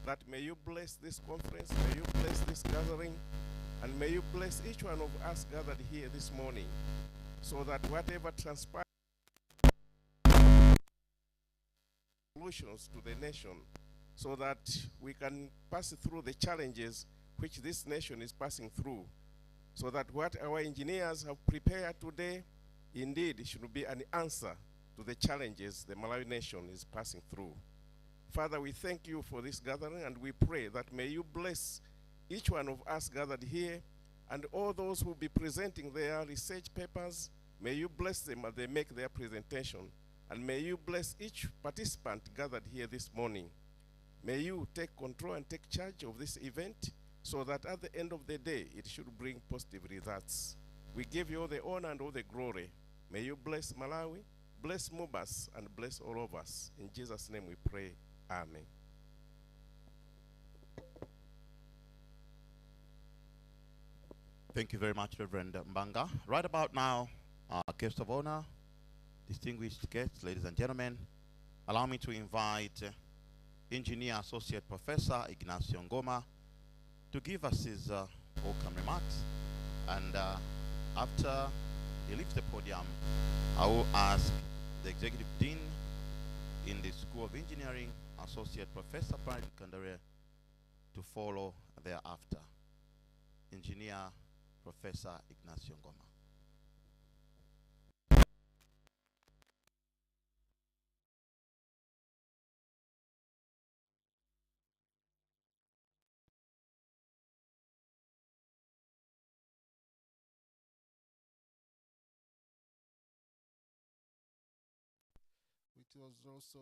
that may you bless this conference, may you bless this gathering, and may you bless each one of us gathered here this morning, so that whatever transpires solutions to the nation, so that we can pass through the challenges which this nation is passing through, so that what our engineers have prepared today indeed should be an answer to the challenges the Malawi nation is passing through. Father, we thank you for this gathering, and we pray that may you bless each one of us gathered here, and all those who will be presenting their research papers. May you bless them as they make their presentation, and may you bless each participant gathered here this morning. May you take control and take charge of this event, so that at the end of the day, it should bring positive results. We give you all the honor and all the glory. May you bless Malawi, bless Mubas, and bless all of us. In Jesus' name we pray. Amen. Thank you very much, Reverend Mbanga. Right about now, our guest of honor, distinguished guests, ladies and gentlemen, allow me to invite Engineer Associate Professor Ignacio Ngoma to give us his welcome remarks. And after he leaves the podium, I will ask the Executive Dean in the School of Engineering, Associate Professor Brian Kandare, to follow thereafter. Engineer Professor Ignacio Ngoma. It was also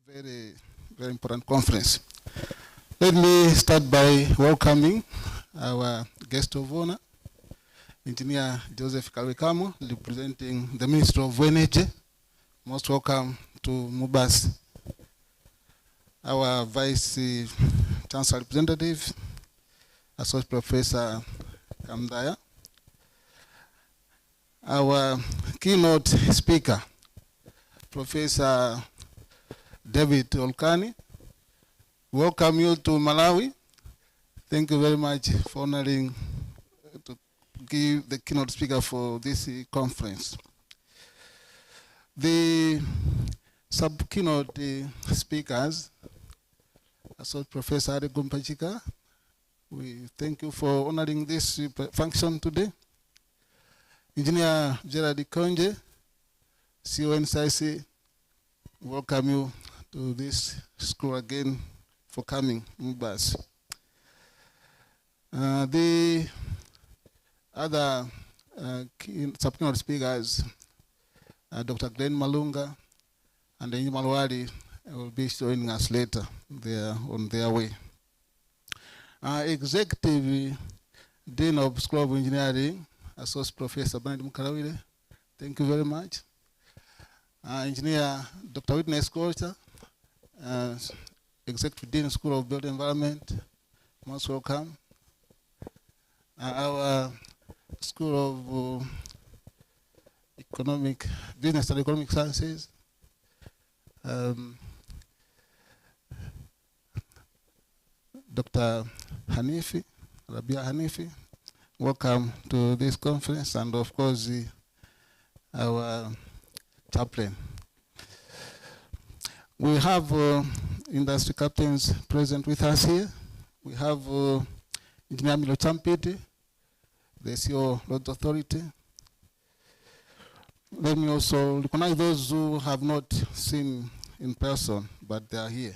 very, very important conference. Let me start by welcoming our guest of honor, Engineer Joseph Kalwekamo, representing the Ministry of Energy. Most welcome to Mubas. Our Vice Chancellor Representative, Associate Professor Kamdaya. Our keynote speaker, Professor David Olkani. Welcome you to Malawi. Thank you very much for honoring to give the keynote speaker for this conference. The sub-keynote speakers, Associate Professor Ade Gumpachika, we thank you for honoring this function today. Engineer Gerard Konje, CONCIC, welcome you to this school again for coming, Mubas. The other sub-keynote speakers, Dr. Glenn Malunga and Enyi Malwari, will be joining us later. They are on their way. Executive Dean of School of Engineering, Associate Professor Bernard Mukarawire, thank you very much. Engineer Dr. Witness Culture, Executive Dean School of Built Environment, most welcome. Our School of Business and Economic Sciences, Dr. Hanifi, Rabia Hanifi, welcome to this conference, and of course our chaplain. We have industry captains present with us here. We have Engineer Milo Champiti, the CEO of Roads Authority. Let me also recognize those who have not seen in person, but they are here.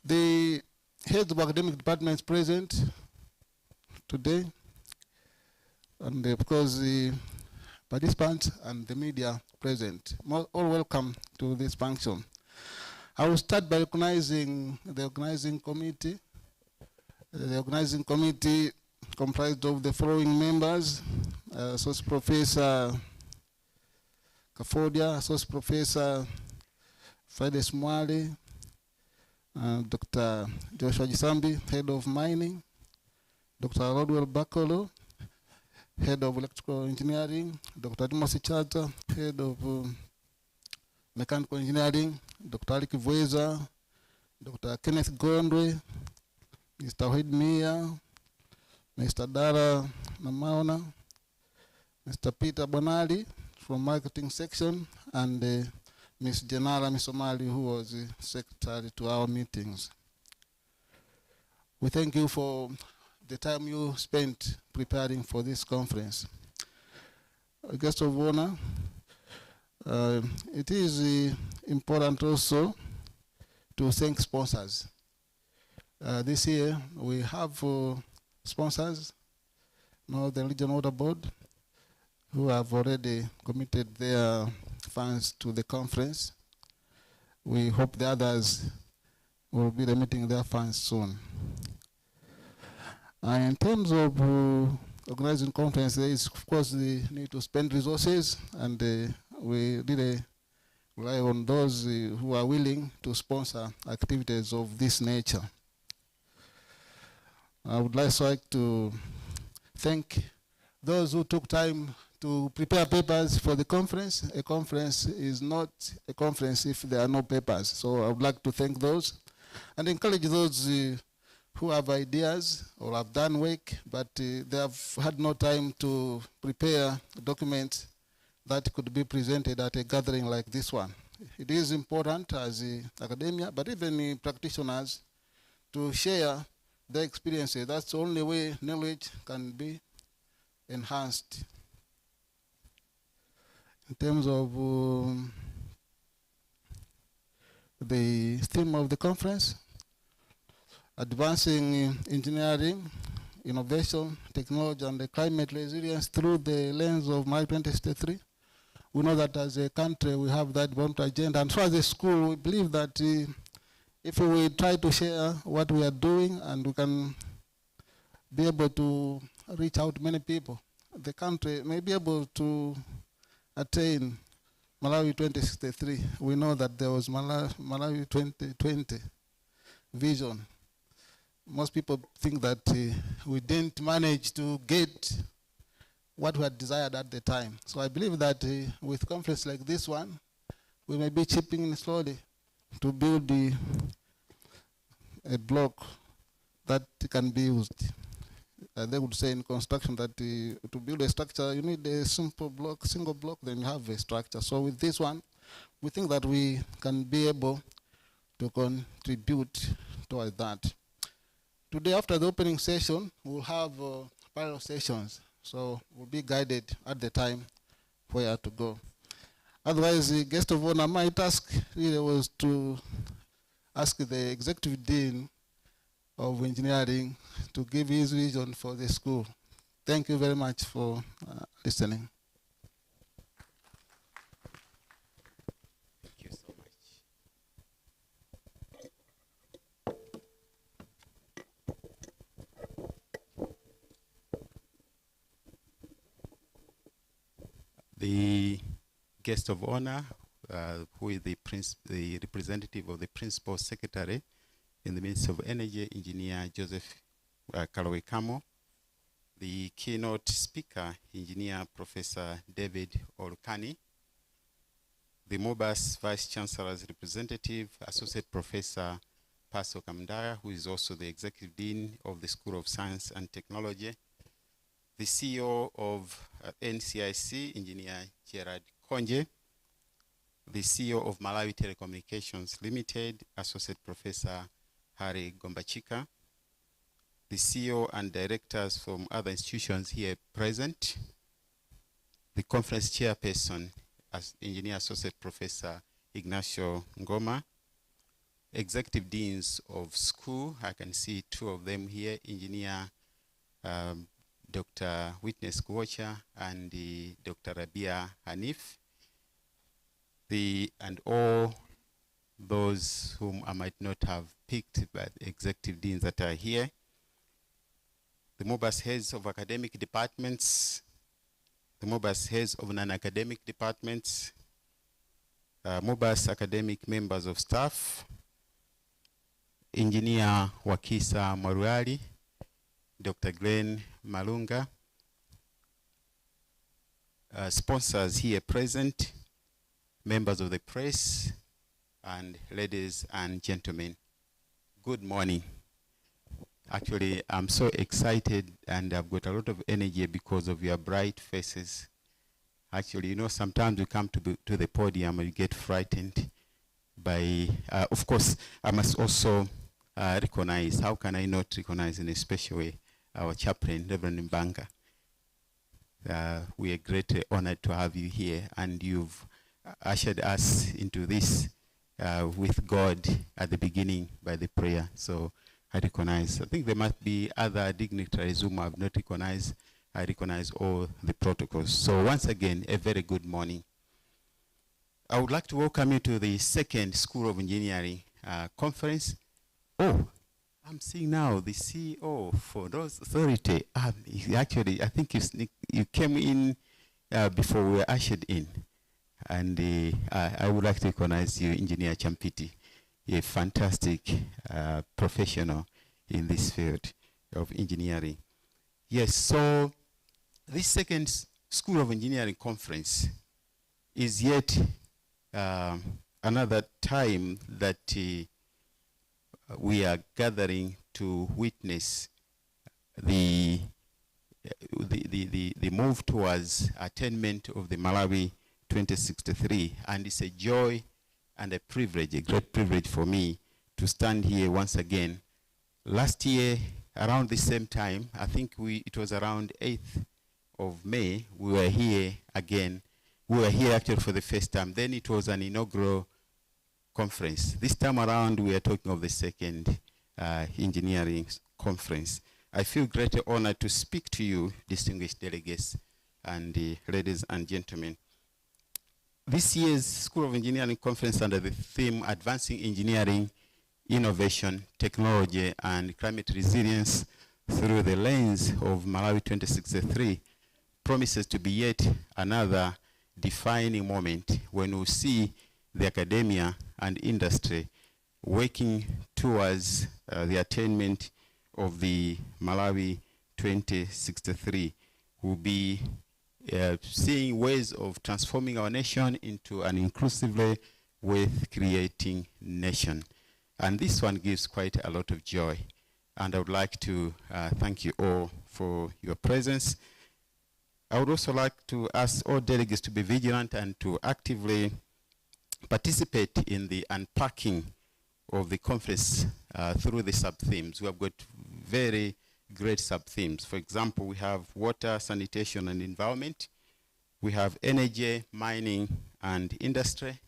The heads of academic departments present today, and of course the participants and the media present. All welcome to this function. I will start by recognizing the organizing committee. The organizing committee comprised of the following members: Associate Professor Kafodia, Associate Professor Friday Mwale, Dr. Joshua Jisambi, Head of Mining, Dr. Rodwell Bakolo, Head of Electrical Engineering, Dr. Timothy Chata, Head of Mechanical Engineering, Dr. Aliki Vueza, Dr. Kenneth Gondwe, Mr. Wade Mia, Mr. Dara Namaona, Mr. Peter Bonali from marketing section, and Ms. Janara Misomali, who was the secretary to our meetings. We thank you for the time you spent preparing for this conference. Guest of honor, it is important also to thank sponsors. This year we have sponsors, the Regional Water Board, who have already committed their funds to the conference. We hope the others will be remitting their funds soon. In terms of organizing conference, there is of course the need to spend resources, and we really rely on those who are willing to sponsor activities of this nature. I would like to thank those who took time to prepare papers for the conference. A conference is not a conference if there are no papers. So I would like to thank those and encourage those who have ideas or have done work, but they have had no time to prepare documents that could be presented at a gathering like this one. It is important as academia, but even practitioners, to share their experiences. That's the only way knowledge can be enhanced. In terms of the theme of the conference, advancing engineering, innovation, technology, and the climate resilience through the lens of My 2063. We know that as a country we have that development agenda, and so as a school we believe that if we try to share what we are doing and we can be able to reach out to many people, the country may be able to attain Malawi 2063. We know that there was Malawi 2020 vision. Most people think that we didn't manage to get what we had desired at the time. So I believe that with conference like this one, we may be chipping in slowly to build a block that can be used. They would say in construction that to build a structure, you need a single block, then you have a structure. So with this one, we think that we can be able to contribute towards that. Today, after the opening session, we'll have panel sessions. So we'll be guided at the time where to go. Otherwise, the guest of honor, my task really was to ask the executive dean of engineering to give his vision for the school. Thank you very much for listening. Thank you so much. The guest of honor, who is the representative of the principal secretary in the Ministry of Energy, Engineer Joseph Kalowekamo. The keynote speaker, Engineer Professor David Olukani. The MOBAS Vice Chancellor's representative, Associate Professor Paso Kamdaya, who is also the Executive Dean of the School of Science and Technology. The CEO of NCIC, Engineer Gerard Konje. The CEO of Malawi Telecommunications Limited, Associate Professor Harry Gombachika. The CEO and directors from other institutions here present. The conference chairperson, as Engineer Associate Professor Ignacio Ngoma. Executive deans of school, I can see two of them here, Engineer Dr. Witness Kuocha and Dr. Rabia Hanif. And all those whom I might not have picked, but executive deans that are here. The MOBAS heads of academic departments, the MOBAS heads of non-academic departments, MOBAS academic members of staff, Engineer Wakisa Mwaruali, Dr. Glenn Malunga, sponsors here present, members of the press, and ladies and gentlemen. Good morning. Actually, I'm so excited and I've got a lot of energy because of your bright faces. Actually, you know, sometimes you come to the podium and you get frightened by, of course, I must also recognize, how can I not recognize in a special way, our chaplain, Reverend Mbanga. We are greatly honored to have you here, and you've ushered us into this with God at the beginning by the prayer. So I recognize. I think there must be other dignitaries whom I have not recognized. I recognize all the protocols. So once again, a very good morning. I would like to welcome you to the second School of Engineering conference. Oh, I'm seeing now the CEO for those authority. Actually, I think you came in before we were ushered in. And I would like to recognize you, Engineer Champiti, a fantastic professional in this field of engineering. Yes, so this second School of Engineering conference is yet another time that we are gathering to witness the move towards attainment of the Malawi 2063, and it's a joy and a privilege, a great privilege for me to stand here once again. Last year, around the same time, I think it was around 8th of May, we were here again. We were here actually for the first time. Then it was an inaugural conference. This time around, we are talking of the second engineering conference. I feel great honor to speak to you, distinguished delegates and ladies and gentlemen. This year's School of Engineering conference under the theme Advancing Engineering, Innovation, Technology, and Climate Resilience through the lens of Malawi 2063 promises to be yet another defining moment when we see the academia and industry working towards the attainment of the Malawi 2063. We'll be seeing ways of transforming our nation into an inclusively worth creating nation. And this one gives quite a lot of joy. And I would like to thank you all for your presence. I would also like to ask all delegates to be vigilant and to actively participate in the unpacking of the conference through the sub-themes. We have got very great sub-themes. For example, we have water, sanitation, and environment. We have energy, mining, and industry,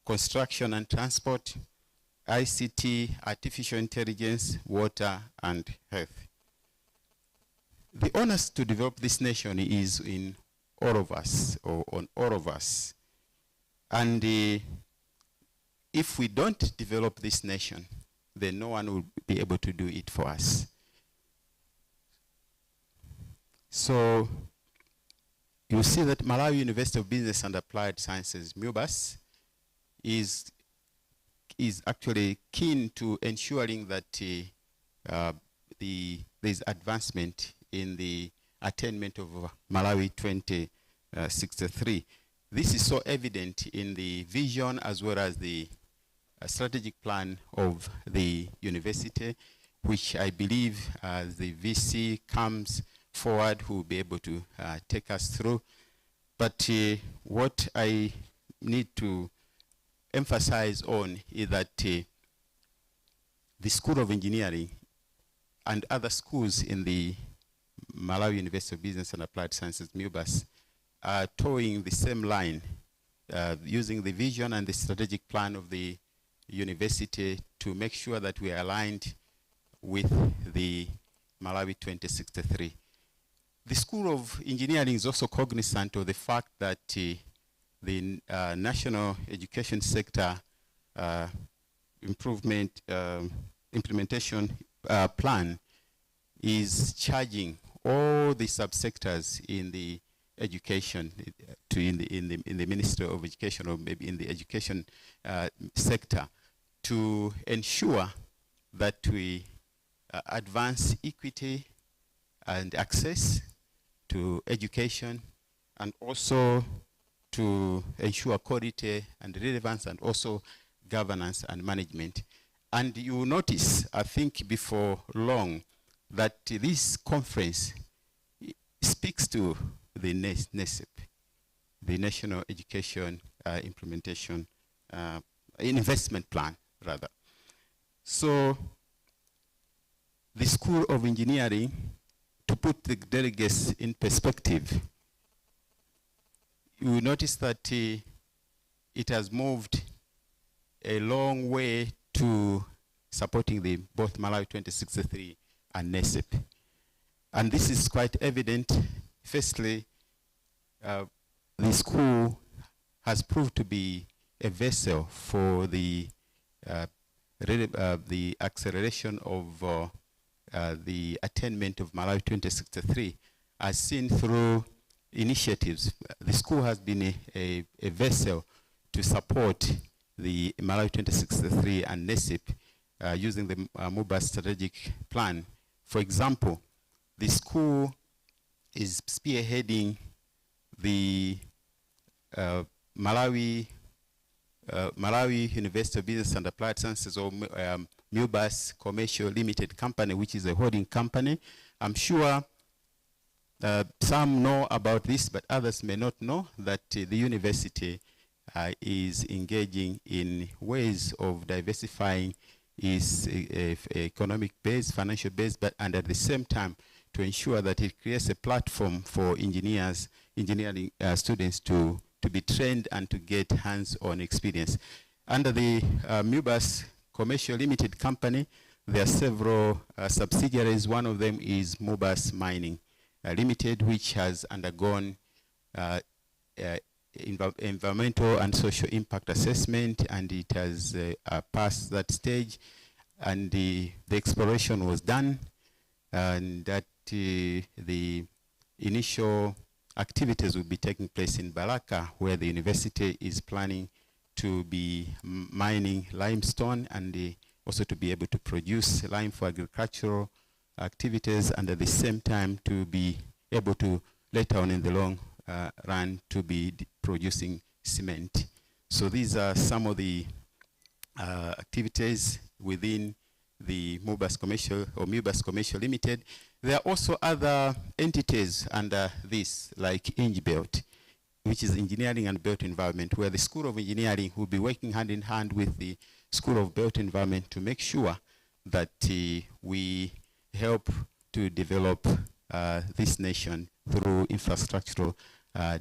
construction and transport, ICT, artificial intelligence, water, and health. The onus to develop this nation is in all of us, or on all of us. And if we don't develop this nation, then no one will be able to do it for us. So you see that Malawi University of Business and Applied Sciences, MUBAS, is actually keen to ensuring that there's advancement in the attainment of Malawi 2063. This is so evident in the vision as well as the strategic plan of the university, which I believe as the VC comes forward will be able to take us through. But what I need to emphasize on is that the School of Engineering and other schools in the Malawi University of Business and Applied Sciences, MUBAS, are towing the same line, using the vision and the strategic plan of the university to make sure that we are aligned with the Malawi 2063. The School of Engineering is also cognizant of the fact that the national education sector implementation plan is charging all the subsectors in the education in the Ministry of Education, or maybe in the education sector, to ensure that we advance equity and access to education, and also to ensure quality and relevance, and also governance and management. And you will notice, I think before long, that this conference speaks to the NESIP, the National Education Implementation Investment Plan, rather. So the School of Engineering, to put the delegates in perspective, you will notice that it has moved a long way to supporting the both Malawi 2063 and NESIP. And this is quite evident. Firstly, the school has proved to be a vessel for the acceleration of the attainment of Malawi 2063, as seen through initiatives. The school has been a vessel to support the Malawi 2063 and NESIP using the MUBA strategic plan. For example, the school is spearheading the Malawi University of Business and Applied Sciences, or MUBAS Commercial Limited Company, which is a holding company. I'm sure some know about this, but others may not know that the university is engaging in ways of diversifying its economic base, financial base, but and at the same time to ensure that it creates a platform for engineering students to be trained and to get hands-on experience. Under the MUBAS Commercial Limited Company, there are several subsidiaries. One of them is MUBAS Mining Limited, which has undergone environmental and social impact assessment, and it has passed that stage, and the exploration was done, and that the initial activities will be taking place in Balaka, where the university is planning to be mining limestone and also to be able to produce lime for agricultural activities, and at the same time to be able to later on in the long run to be producing cement. So these are some of the activities within the MUBAS Commercial Limited. There are also other entities under this, like ENGBELT, which is Engineering and Built Environment, where the School of Engineering will be working hand in hand with the School of Built Environment to make sure that we help to develop this nation through infrastructural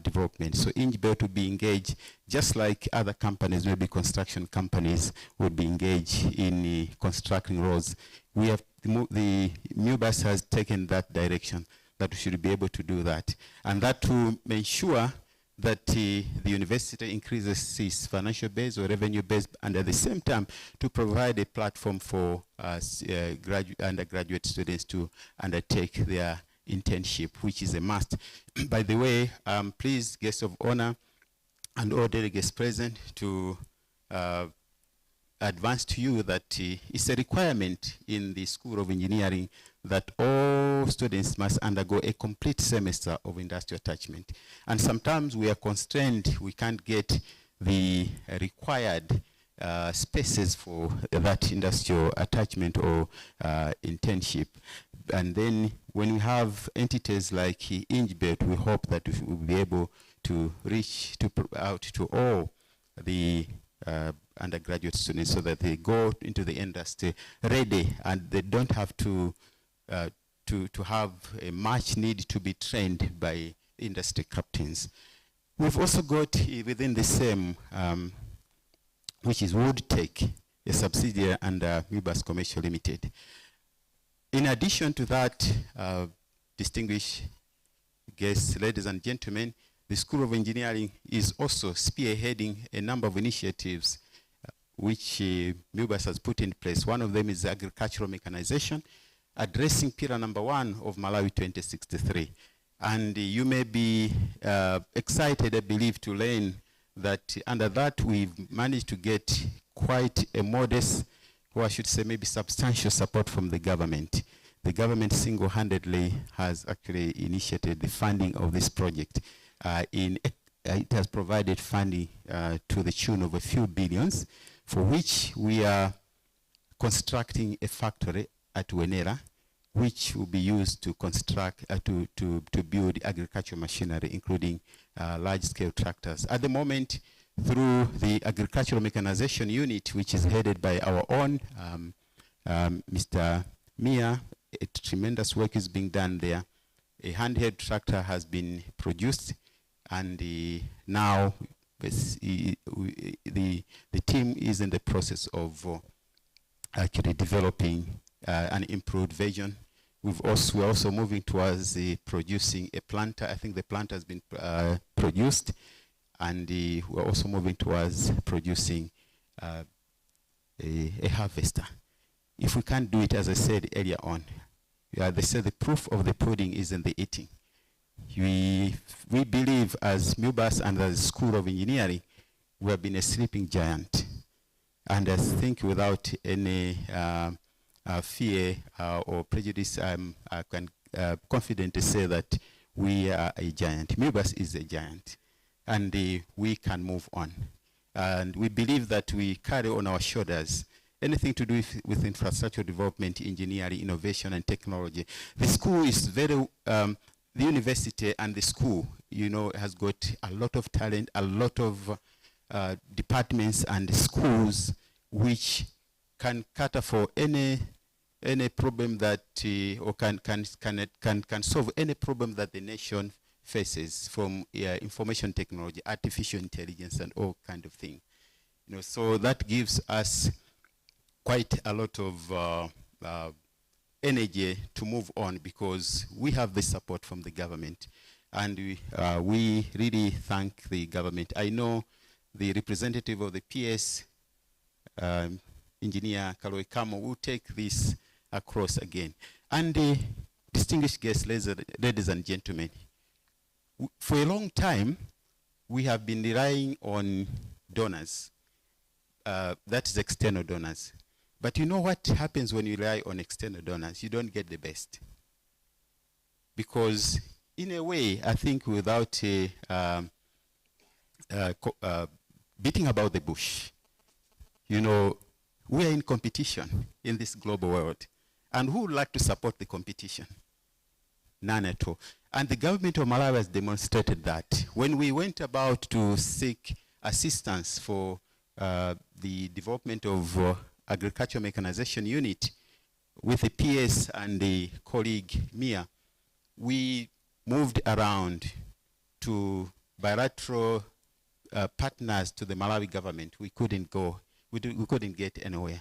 development. So ENGBELT will be engaged, just like other companies, maybe construction companies would be engaged in constructing roads. We have the MUBAS has taken that direction, that we should be able to do that, and that to ensure that the university increases its financial base or revenue base, and at the same time to provide a platform for undergraduate students to undertake their internship, which is a must. By the way, please, guests of honor and all delegates present, to advance to you that it's a requirement in the School of Engineering that all students must undergo a complete semester of industrial attachment. And sometimes we are constrained, we can't get the required spaces for that industrial attachment or internship. And then when we have entities like ENGBELT, we hope that we will be able to reach out to all the undergraduate students so that they go into the industry ready and they don't have to have a much need to be trained by industry captains. We've also got within the same, which is WoodTech, a subsidiary under MUBAS Commercial Limited. In addition to that, distinguished guests, ladies and gentlemen, the School of Engineering is also spearheading a number of initiatives which MUBAS has put in place. One of them is agricultural mechanization, addressing pillar number 1 of Malawi 2063. And you may be excited, I believe, to learn that under that we've managed to get quite a modest, or I should say maybe substantial support from the government. The government single-handedly has actually initiated the funding of this project. It has provided funding to the tune of a few billions, for which we are constructing a factory at Wenera, which will be used to construct, to build agricultural machinery, including large-scale tractors. At the moment, through the Agricultural Mechanization Unit, which is headed by our own Mr. Mia, a tremendous work is being done there. A handheld tractor has been produced, and now the team is in the process of actually developing an improved version. We're also moving towards producing a planter. I think the planter has been produced, and we're also moving towards producing a harvester. If we can't do it, as I said earlier on, they say the proof of the pudding is in the eating. We believe as MUBAS and as School of Engineering, we have been a sleeping giant. And I think without any fear or prejudice, I can confidently say that we are a giant. MUBAS is a giant, and we can move on. And we believe that we carry on our shoulders anything to do with infrastructure development, engineering, innovation, and technology. The school is very, the university and the school, has got a lot of talent, a lot of departments and schools which can cater for any problem that, or can solve any problem that the nation faces, from information technology, artificial intelligence, and all kind of things. So that gives us quite a lot of energy to move on, because we have the support from the government, and we really thank the government. I know the representative of the PS, Engineer Kaloi Kamo, will take this across again. And distinguished guests, ladies and gentlemen, for a long time, we have been relying on donors, that is external donors. But you know what happens when you rely on external donors? You don't get the best. Because in a way, I think without beating about the bush, we are in competition in this global world. And who would like to support the competition? None at all. And the government of Malawi has demonstrated that. When we went about to seek assistance for the development of Agricultural Mechanization Unit with the PS and the colleague Mia, we moved around to bilateral partners to the Malawi government. We couldn't go, we couldn't get anywhere.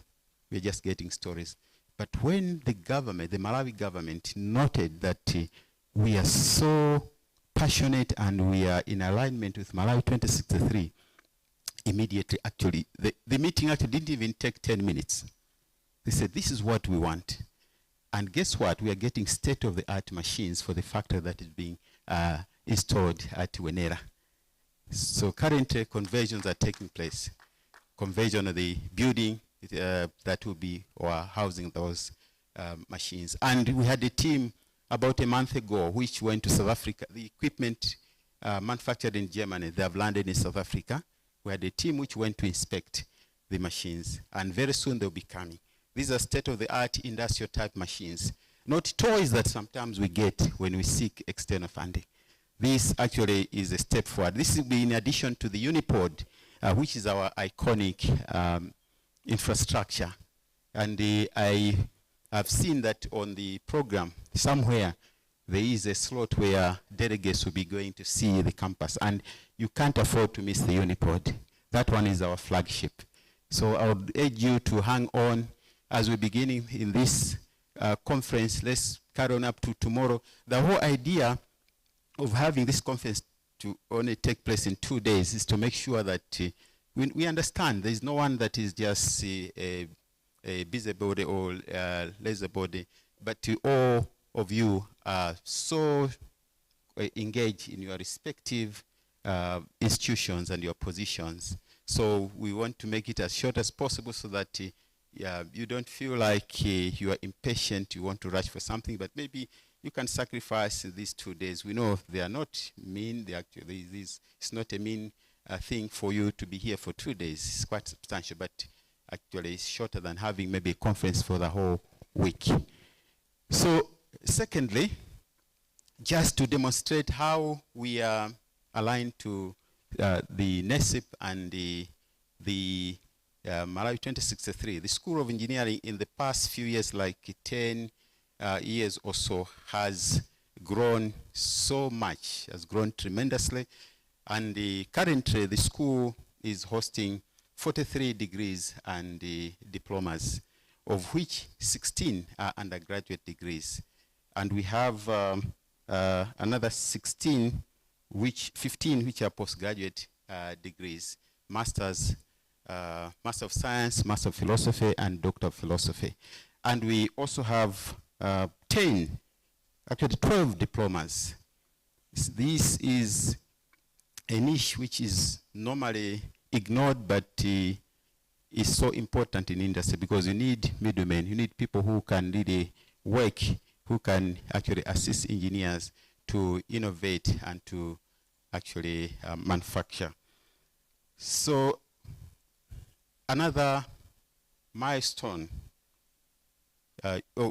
We're just getting stories. But when the government, the Malawi government, noted that we are so passionate and we are in alignment with Malawi 2063, immediately, actually, the meeting actually didn't even take 10 minutes. They said, this is what we want. And guess what? We are getting state-of-the-art machines for the factory that is being installed at Wenera. So currently, conversions are taking place. Conversion of the building that will be housing those machines. And we had a team about a month ago which went to South Africa. The equipment manufactured in Germany, they have landed in South Africa. We had a team which went to inspect the machines, and very soon they'll be coming. These are state-of-the-art industrial type machines, not toys that sometimes we get when we seek external funding. This actually is a step forward. This will be in addition to the Unipod, which is our iconic infrastructure. And I have seen that on the program somewhere, there is a slot where delegates will be going to see the campus, and you can't afford to miss the Unipod. That one is our flagship. So I would urge you to hang on as we're beginning in this conference. Let's carry on up to tomorrow. The whole idea of having this conference to only take place in 2 days is to make sure that we understand there's no one that is just a busybody or lazy body, but all of you are so engaged in your respective institutions and your positions. So we want to make it as short as possible so that you don't feel like you are impatient, you want to rush for something, but maybe you can sacrifice these 2 days. We know they are not mean. They actually, it's not a mean thing for you to be here for 2 days. It's quite substantial, but actually shorter than having maybe a conference for the whole week. So secondly, just to demonstrate how we are aligned to the NESIP and the Malawi 2063, the School of Engineering in the past few years, like 10 years or so, has grown so much, has grown tremendously. And currently the school is hosting 43 degrees and diplomas, of which 16 are undergraduate degrees. And we have another 15 which are postgraduate degrees, masters, Master of Science, Master of Philosophy, and Doctor of Philosophy. And we also have 12 diplomas. This is a niche which is normally ignored, but is so important in industry because you need middlemen, you need people who can really work, who can actually assist engineers to innovate and to actually manufacture. So another milestone,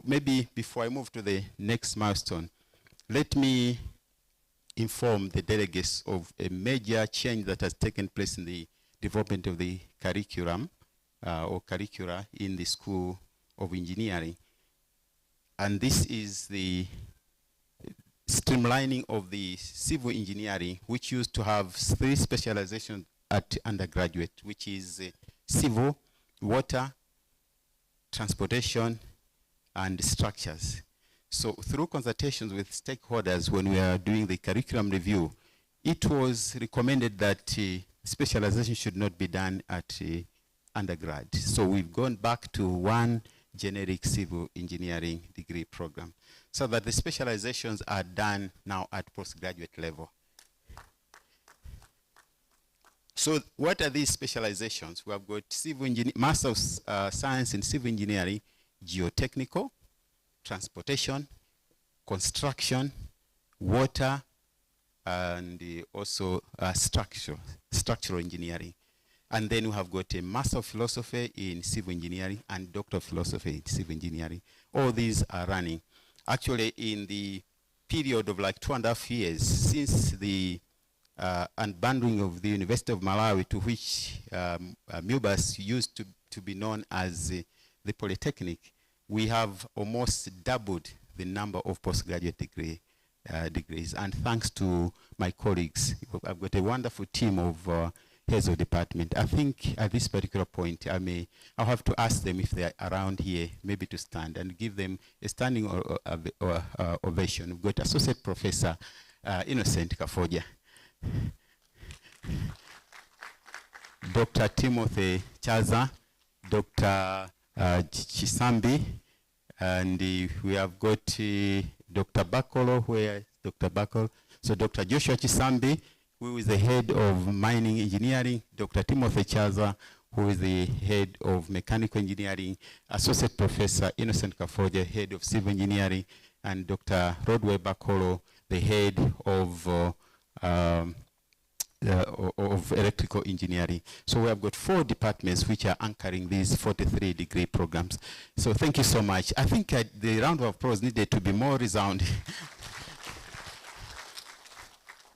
maybe before I move to the next milestone, let me inform the delegates of a major change that has taken place in the development of the curriculum or curricula in the School of Engineering. And this is the streamlining of the civil engineering, which used to have 3 specializations at undergraduate, which is civil, water, transportation, and structures. So through consultations with stakeholders when we are doing the curriculum review, it was recommended that specialization should not be done at undergrad. So we've gone back to one generic civil engineering degree program so that the specializations are done now at postgraduate level. So what are these specializations? We have got civil engineering, Master of Science in Civil Engineering, Geotechnical, Transportation, Construction, Water, and also structural engineering. And then we have got a Master of Philosophy in Civil Engineering and Doctor of Philosophy in Civil Engineering. All these are running. Actually, in the period of like 2.5 years since the unbundling of the University of Malawi, to which MUBAS used to be known as the Polytechnic, we have almost doubled the number of postgraduate degrees. And thanks to my colleagues, I've got a wonderful team of heads of department. I think at this particular point, I'll have to ask them if they're around here, maybe to stand and give them a standing ovation. We've got Associate Professor Innocent Kafoja, Dr. Timothy Chaza, Dr. Chisambi, and we have got Dr. Bakolo. Where is Dr. Bakolo? So Dr. Joshua Chisambi, who is the head of mining engineering, Dr. Timothy Chaza, who is the head of mechanical engineering, Associate Professor Innocent Kafoja, head of civil engineering, and Dr. Rodway Bakolo, the head of electrical engineering. So we have got 4 departments which are anchoring these 43 degree programs. So thank you so much. I think the round of applause needed to be more resounding.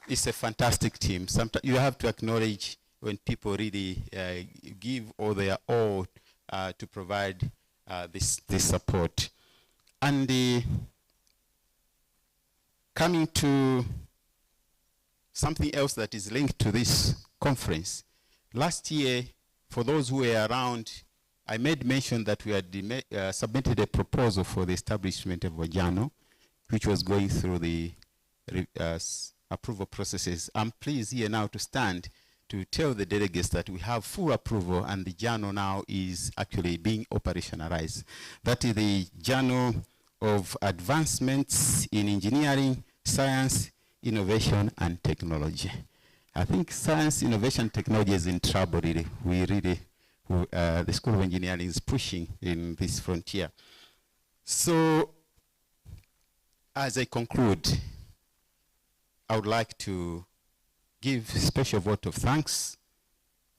It's a fantastic team. Sometimes you have to acknowledge when people really give all their all to provide this support. And coming to something else that is linked to this conference. Last year, for those who were around, I made mention that we had submitted a proposal for the establishment of a journal, which was going through the approval processes. I'm pleased here now to stand to tell the delegates that we have full approval and the journal now is actually being operationalized. That is the Journal of Advancements in Engineering, Science, Innovation, and Technology. I think science, innovation, technology is in trouble really. The School of Engineering is pushing in this frontier. So, as I conclude, I would like to give special vote of thanks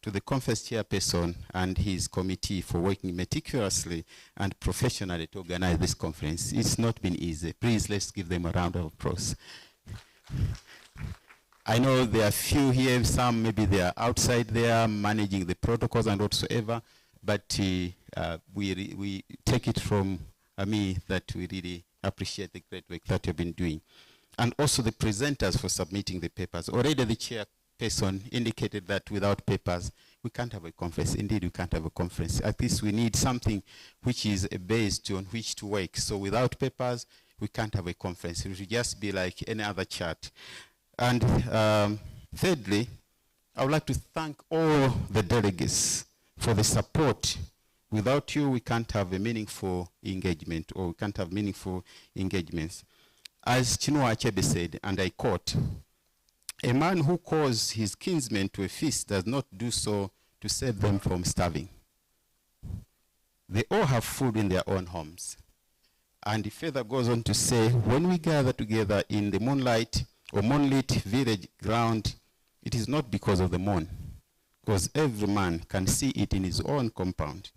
to the conference chairperson and his committee for working meticulously and professionally to organize this conference. It's not been easy. Please, let's give them a round of applause. I know there are few here, some maybe they are outside there managing the protocols and whatsoever, but we take it from me that we really appreciate the great work that you've been doing. And also the presenters for submitting the papers. Already the chairperson indicated that without papers, we can't have a conference. Indeed, we can't have a conference. At least we need something which is a base on which to work. So without papers, we can't have a conference. It should just be like any other chat. And thirdly, I would like to thank all the delegates for the support. Without you, we can't have a meaningful engagement, or we can't have meaningful engagements. As Chinua Achebe said, and I quote, "A man who calls his kinsmen to a feast does not do so to save them from starving. They all have food in their own homes." And he further goes on to say, "When we gather together in the moonlight or moonlit village ground, it is not because of the moon, because every man can see it in his own compound.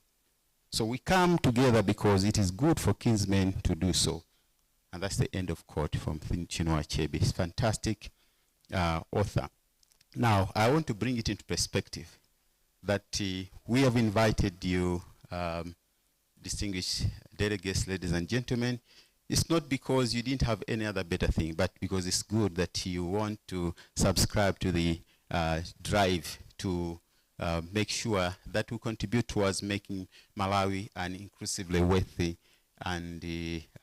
So we come together because it is good for kinsmen to do so." And that's the end of quote from Chinua Achebe. He's a fantastic author. Now, I want to bring it into perspective that we have invited you, distinguished delegates, ladies and gentlemen. It's not because you didn't have any other better thing, but because it's good that you want to subscribe to the drive to make sure that we contribute towards making Malawi an inclusively worthy and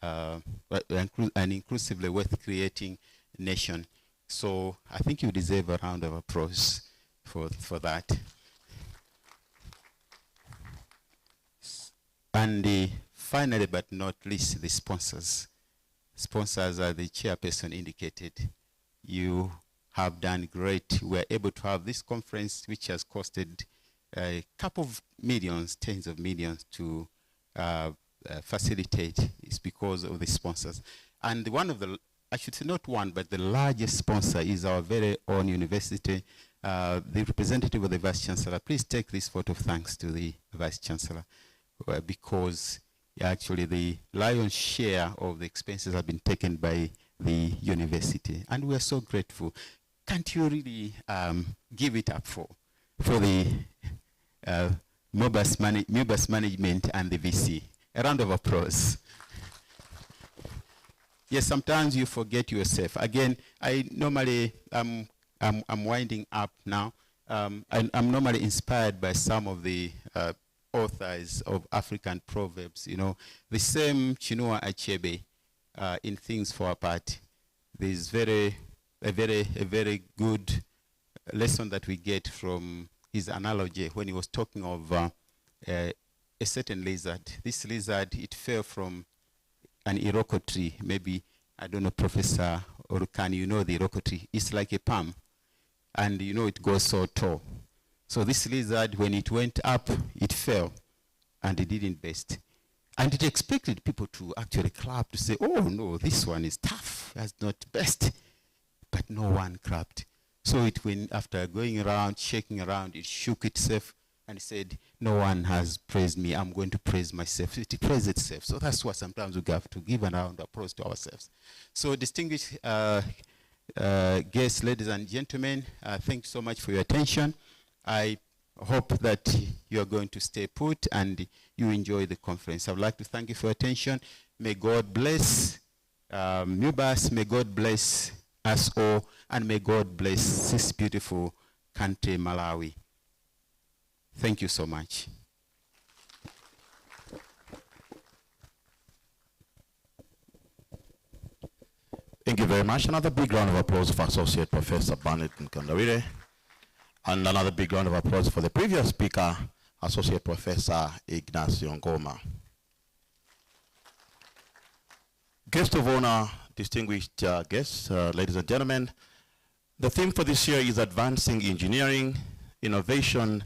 an inclusively worth creating nation. So I think you deserve a round of applause for that. And finally, but not least, the sponsors. Sponsors, as the chairperson indicated, you have done great. We are able to have this conference, which has costed a couple of millions, tens of millions to facilitate. It's because of the sponsors. And one of the, I should say not one, but the largest sponsor is our very own university. The representative of the Vice Chancellor, please take this vote of thanks to the Vice Chancellor, because actually the lion's share of the expenses have been taken by the university. And we are so grateful. Can't you really give it up for the MUBAS management and the VC? A round of applause. Yes, sometimes you forget yourself. Again, I normally, I'm winding up now. I'm normally inspired by some of the authors of African proverbs. You know, the same Chinua Achebe in Things Fall Apart. There's a very good lesson that we get from his analogy when he was talking of a certain lizard. This lizard, it fell from an iroko tree. Maybe, I don't know, Professor Orukani, you know the iroko tree. It's like a palm. And you know it goes so tall. So this lizard, when it went up, it fell. And it didn't burst. And it expected people to actually clap to say, "Oh no, this one is tough, has not burst." But no one clapped. So it went, after going around, shaking around, it shook itself and said, "No one has praised me, I'm going to praise myself." It praised itself. So that's what sometimes we have to give a round of applause to ourselves. So distinguished guests, ladies and gentlemen, thank you so much for your attention. I hope that you are going to stay put and you enjoy the conference. I would like to thank you for your attention. May God bless MUBAS, may God bless us all, and may God bless this beautiful country, Malawi. Thank you so much. Thank you very much. Another big round of applause for Associate Professor Barnett Nkandawire. And another big round of applause for the previous speaker, Associate Professor Ignacio Ngoma. Guest of honor, distinguished guests, ladies and gentlemen, the theme for this year is Advancing Engineering, Innovation,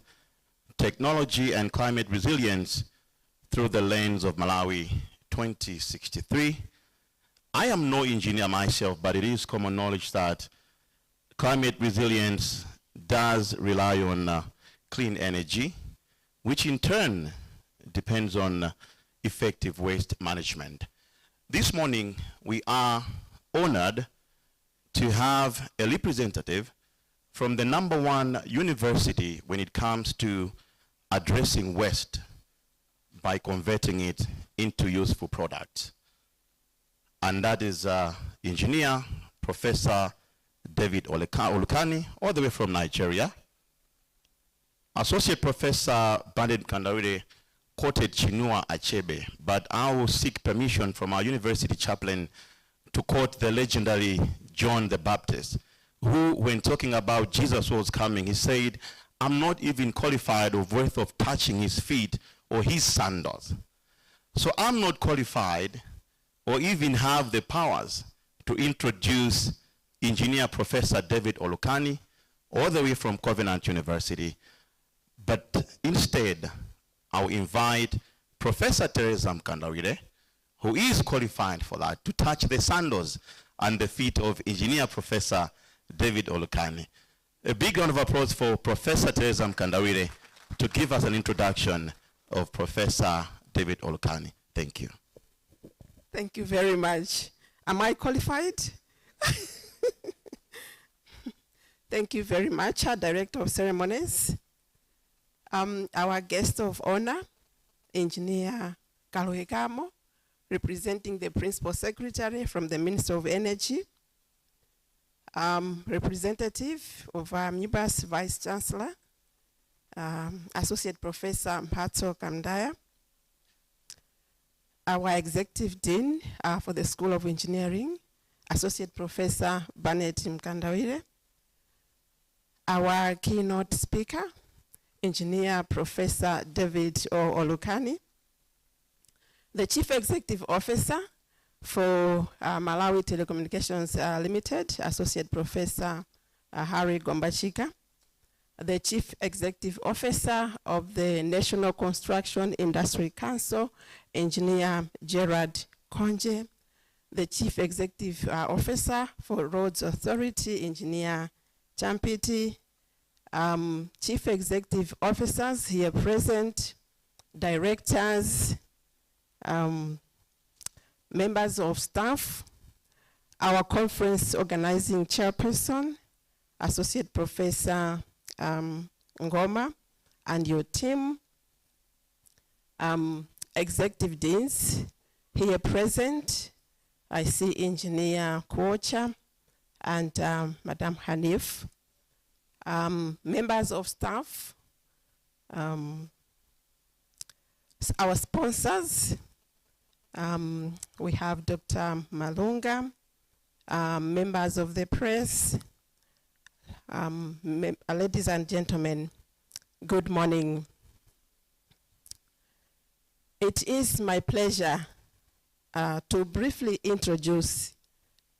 Technology and Climate Resilience through the Lens of Malawi 2063. I am no engineer myself, but it is common knowledge that climate resilience does rely on clean energy, which in turn depends on effective waste management. This morning, we are honored to have a representative from the #1 university when it comes to addressing waste by converting it into useful products. And that is engineer, Professor David Olukani, all the way from Nigeria. Associate Professor Bernard Mkandawire quoted Chinua Achebe, but I will seek permission from our university chaplain to quote the legendary John the Baptist, who, when talking about Jesus was coming, he said, "I'm not even qualified or worth of touching his feet or his sandals." So I'm not qualified or even have the powers to introduce Engineer Professor David Olukani, all the way from Covenant University. But instead, I'll invite Professor Teresa Mkandawire, who is qualified for that, to touch the sandals and the feet of Engineer Professor David Olukani. A big round of applause for Professor Teresa Mkandawire to give us an introduction of Professor David Olukani. Thank you. Thank you very much. Am I qualified? Thank you very much, our Director of Ceremonies. Our guest of honor, Engineer Kaluhegamo, representing the Principal Secretary from the Ministry of Energy, representative of MUBAS Vice Chancellor, Associate Professor Mphatso Kamdaya, our Executive Dean for the School of Engineering, Associate Professor Bernard Mkandawire, our keynote speaker, Engineer Professor David Olukani, the Chief Executive Officer for Malawi Telecommunications Limited, Associate Professor Harry Gombachika, the Chief Executive Officer of the National Construction Industry Council, Engineer Gerard Konje, the Chief Executive Officer for Roads Authority, Engineer Champiti, Chief Executive Officers here present, directors, members of staff, our conference organizing chairperson, Associate Professor Ngoma, and your team, executive deans here present. I see Engineer Kuocha and Madam Hanif, members of staff, our sponsors. We have Dr. Malunga, members of the press, ladies and gentlemen, good morning. It is my pleasure to briefly introduce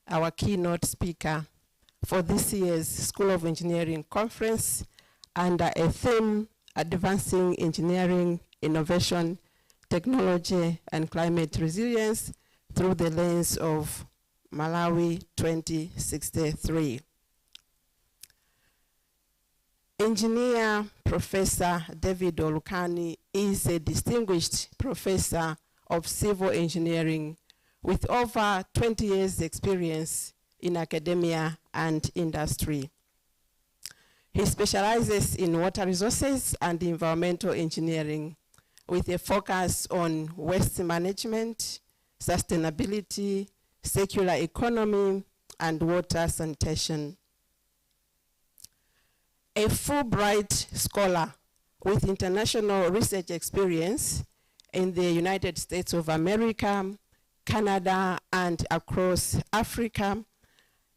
our keynote speaker for this year's School of Engineering Conference under a theme, Advancing Engineering, Innovation, Technology, and Climate Resilience through the lens of Malawi 2063. Engineer Professor David Olukani is a distinguished professor of civil engineering with over 20 years experience in academia and industry. He specializes in water resources and environmental engineering with a focus on waste management, sustainability, circular economy, and water sanitation. A Fulbright scholar with international research experience in the United States of America, Canada, and across Africa,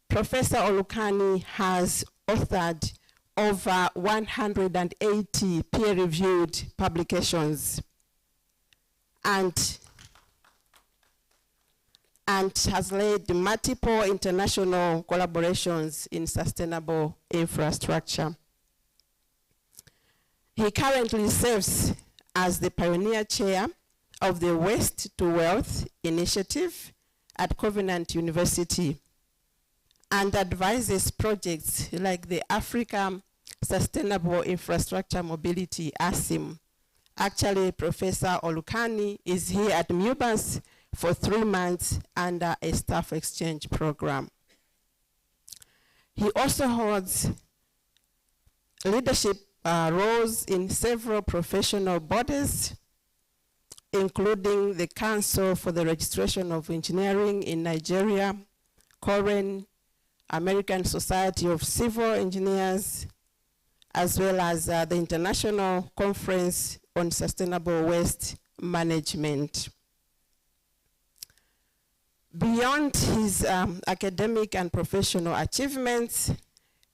Professor Olukani has authored over 180 peer-reviewed publications and has led multiple international collaborations in sustainable infrastructure. He currently serves as the pioneer chair of the Waste to Wealth initiative at Covenant University and advises projects like the Africa Sustainable Infrastructure Mobility, ASIM. Actually, Professor Olukani is here at MUBAS for 3 months under a staff exchange program. He also holds leadership roles in several professional bodies, including the Council for the Registration of Engineering in Nigeria, COREN, American Society of Civil Engineers, as well as the International Conference on Sustainable Waste Management. Beyond his academic and professional achievements,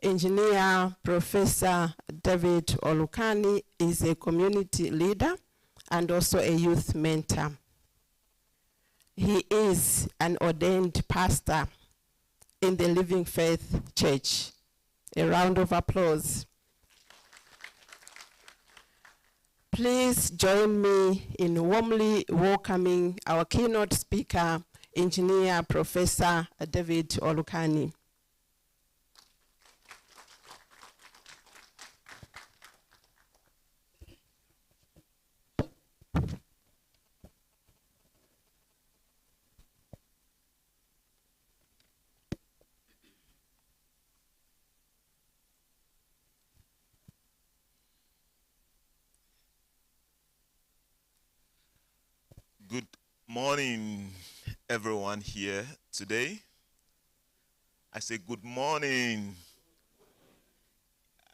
Engineer Professor David Olukani is a community leader and also a youth mentor. He is an ordained pastor in the Living Faith Church. A round of applause. Please join me in warmly welcoming our keynote speaker, Engineer Professor David Olukani. Good morning, everyone here today. I say good morning.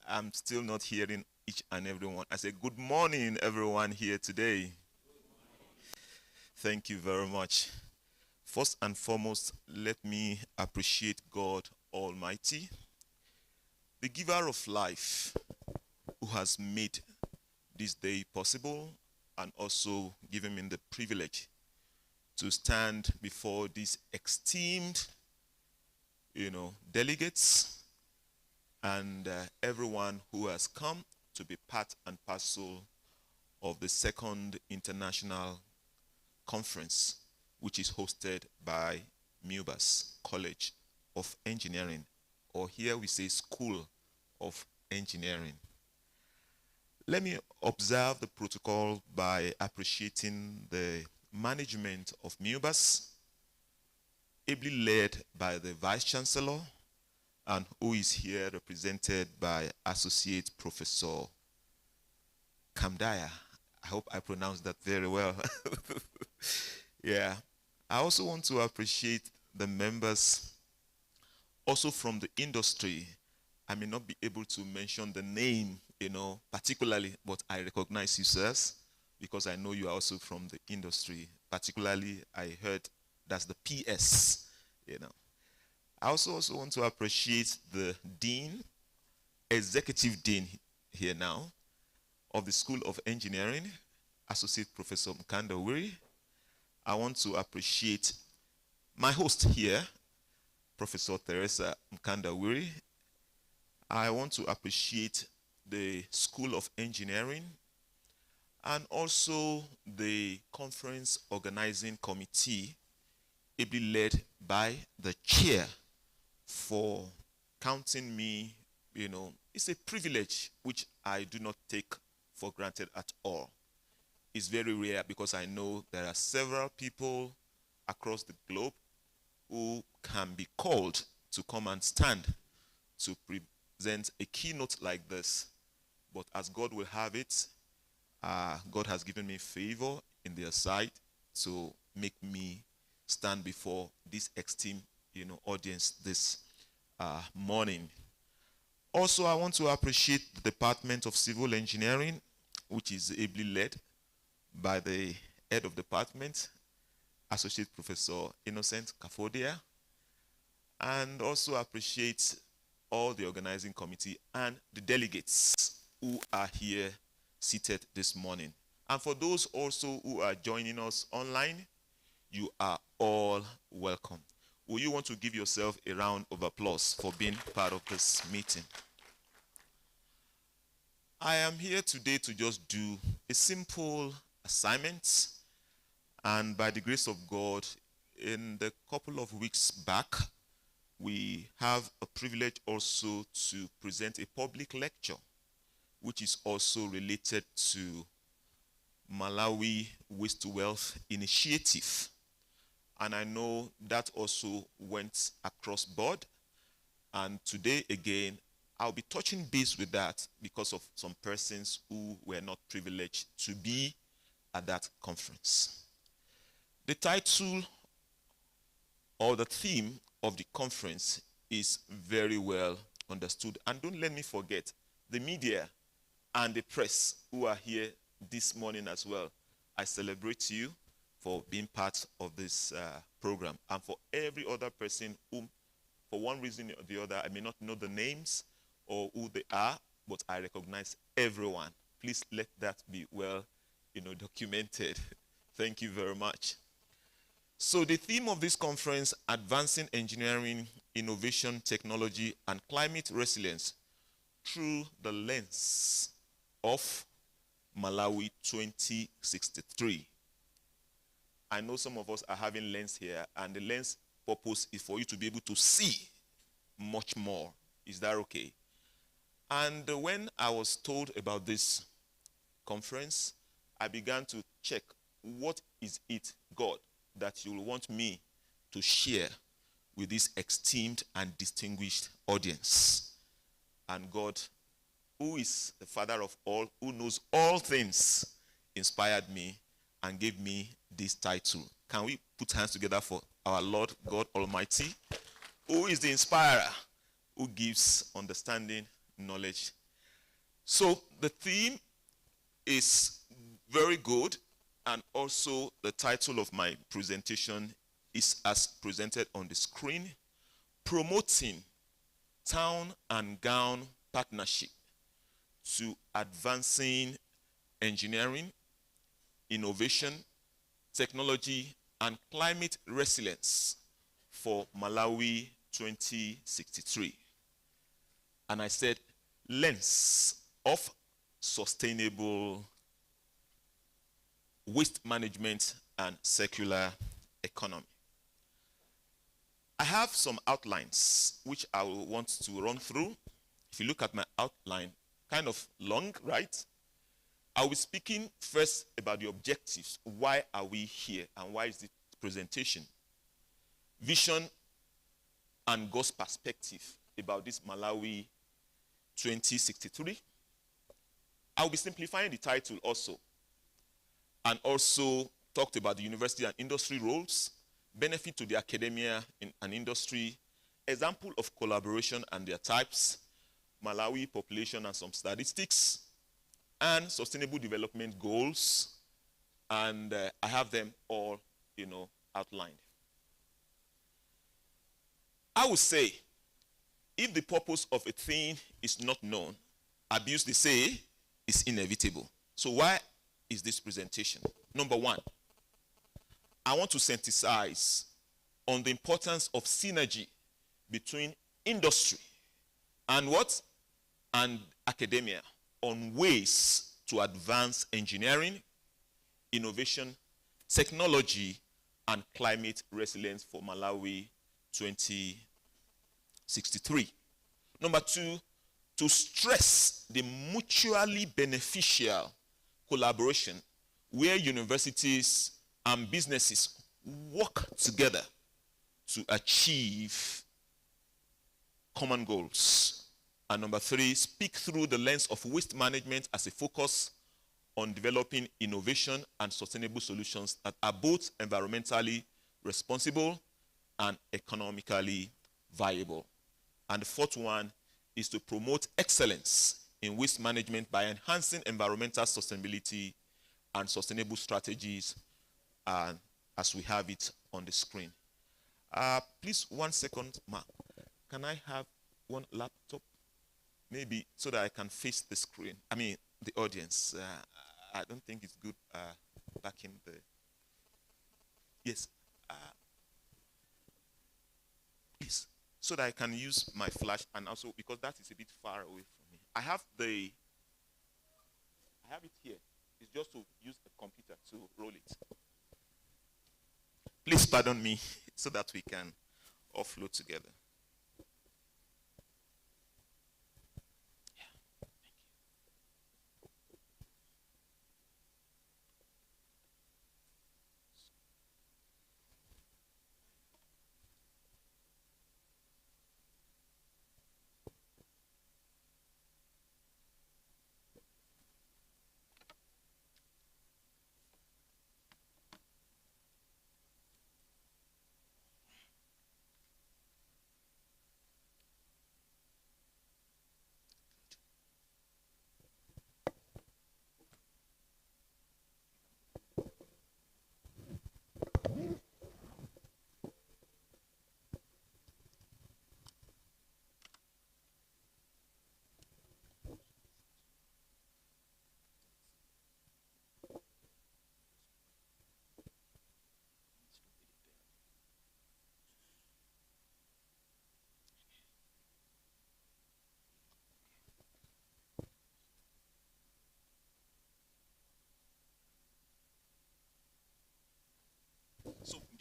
I'm still not hearing each and every one. I say good morning, everyone here today. Thank you very much. First and foremost, let me appreciate God Almighty, the giver of life, who has made this day possible and also given me the privilege to stand before these esteemed, delegates and everyone who has come to be part and parcel of the second international conference, which is hosted by MUBAS College of Engineering, or here we say School of Engineering. Let me observe the protocol by appreciating the management of MUBAS, ably led by the Vice Chancellor, and who is here represented by Associate Professor Kamdaya. I hope I pronounced that very well. Yeah. I also want to appreciate the members also from the industry. I may not be able to mention the name, particularly, but I recognize you, sirs, because I know you are also from the industry. Particularly, I heard that's the PS, I also want to appreciate the Dean, Executive Dean here now, of the School of Engineering, Associate Professor Mkanda Wiri. I want to appreciate my host here, Professor Teresa Mkanda Wiri. I want to appreciate the School of Engineering and also the conference organizing committee, ably led by the chair, for counting me, it's a privilege which I do not take for granted at all. It's very rare because I know there are several people across the globe who can be called to come and stand to present a keynote like this. But as God will have it, God has given me favor in their sight to make me stand before this esteemed audience this morning. Also, I want to appreciate the Department of Civil Engineering, which is ably led by the head of department, Associate Professor Innocent Kafodia, and also appreciate all the organizing committee and the delegates who are here seated this morning. And for those also who are joining us online, you are all welcome. Will you want to give yourself a round of applause for being part of this meeting? I am here today to just do a simple assignment, and by the grace of God, in the couple of weeks back, we have a privilege also to present a public lecture, which is also related to Malawi Waste to Wealth Initiative. And I know that also went across board. And today, again, I'll be touching base with that because of some persons who were not privileged to be at that conference. The title or the theme of the conference is very well understood. And don't let me forget the media and the press who are here this morning as well. I celebrate you for being part of this program, and for every other person whom, for one reason or the other, I may not know the names or who they are, but I recognize everyone. Please let that be well, documented. Thank you very much. So the theme of this conference, Advancing Engineering, Innovation, Technology, and Climate Resilience through the lens of Malawi 2063. I know some of us are having lens here, and the lens purpose is for you to be able to see much more. Is that okay? And when I was told about this conference, I began to check, what is it, God, that you will want me to share with this esteemed and distinguished audience? And God, who is the Father of all, who knows all things, inspired me and gave me this title. Can we put hands together for our Lord God Almighty, who is the inspirer, who gives understanding, knowledge. So the theme is very good, and also the title of my presentation is as presented on the screen: Promoting Town and Gown Partnership to Advancing Engineering, Innovation, Technology, and Climate Resilience for Malawi 2063. And I said, lens of sustainable waste management and circular economy. I have some outlines which I will want to run through. If you look at my outline, kind of long, right? I'll be speaking first about the objectives. Why are we here, and why is the presentation? Vision and God's perspective about this Malawi 2063. I'll be simplifying the title also, and also talked about the university and industry roles, benefit to the academia and industry, example of collaboration and their types, Malawi population and some statistics, and sustainable development goals, and I have them all, outlined. I would say, if the purpose of a thing is not known, abuse, they say, is inevitable. So why is this presentation? Number one, I want to synthesize on the importance of synergy between industry and what? And academia, on ways to advance engineering, innovation, technology, and climate resilience for Malawi 2063. Number two, to stress the mutually beneficial collaboration where universities and businesses work together to achieve common goals. And number three, speak through the lens of waste management as a focus on developing innovation and sustainable solutions that are both environmentally responsible and economically viable. And the fourth one is to promote excellence in waste management by enhancing environmental sustainability and sustainable strategies, as we have it on the screen. Please, 1 second, Ma. Can I have one laptop? Maybe so that I can face the screen. I mean, the audience. I don't think it's good back in the... Yes. Please. So that I can use my flash, and also because that is a bit far away from me. I have it here. It's just to use the computer to roll it. Please pardon me so that we can offload together.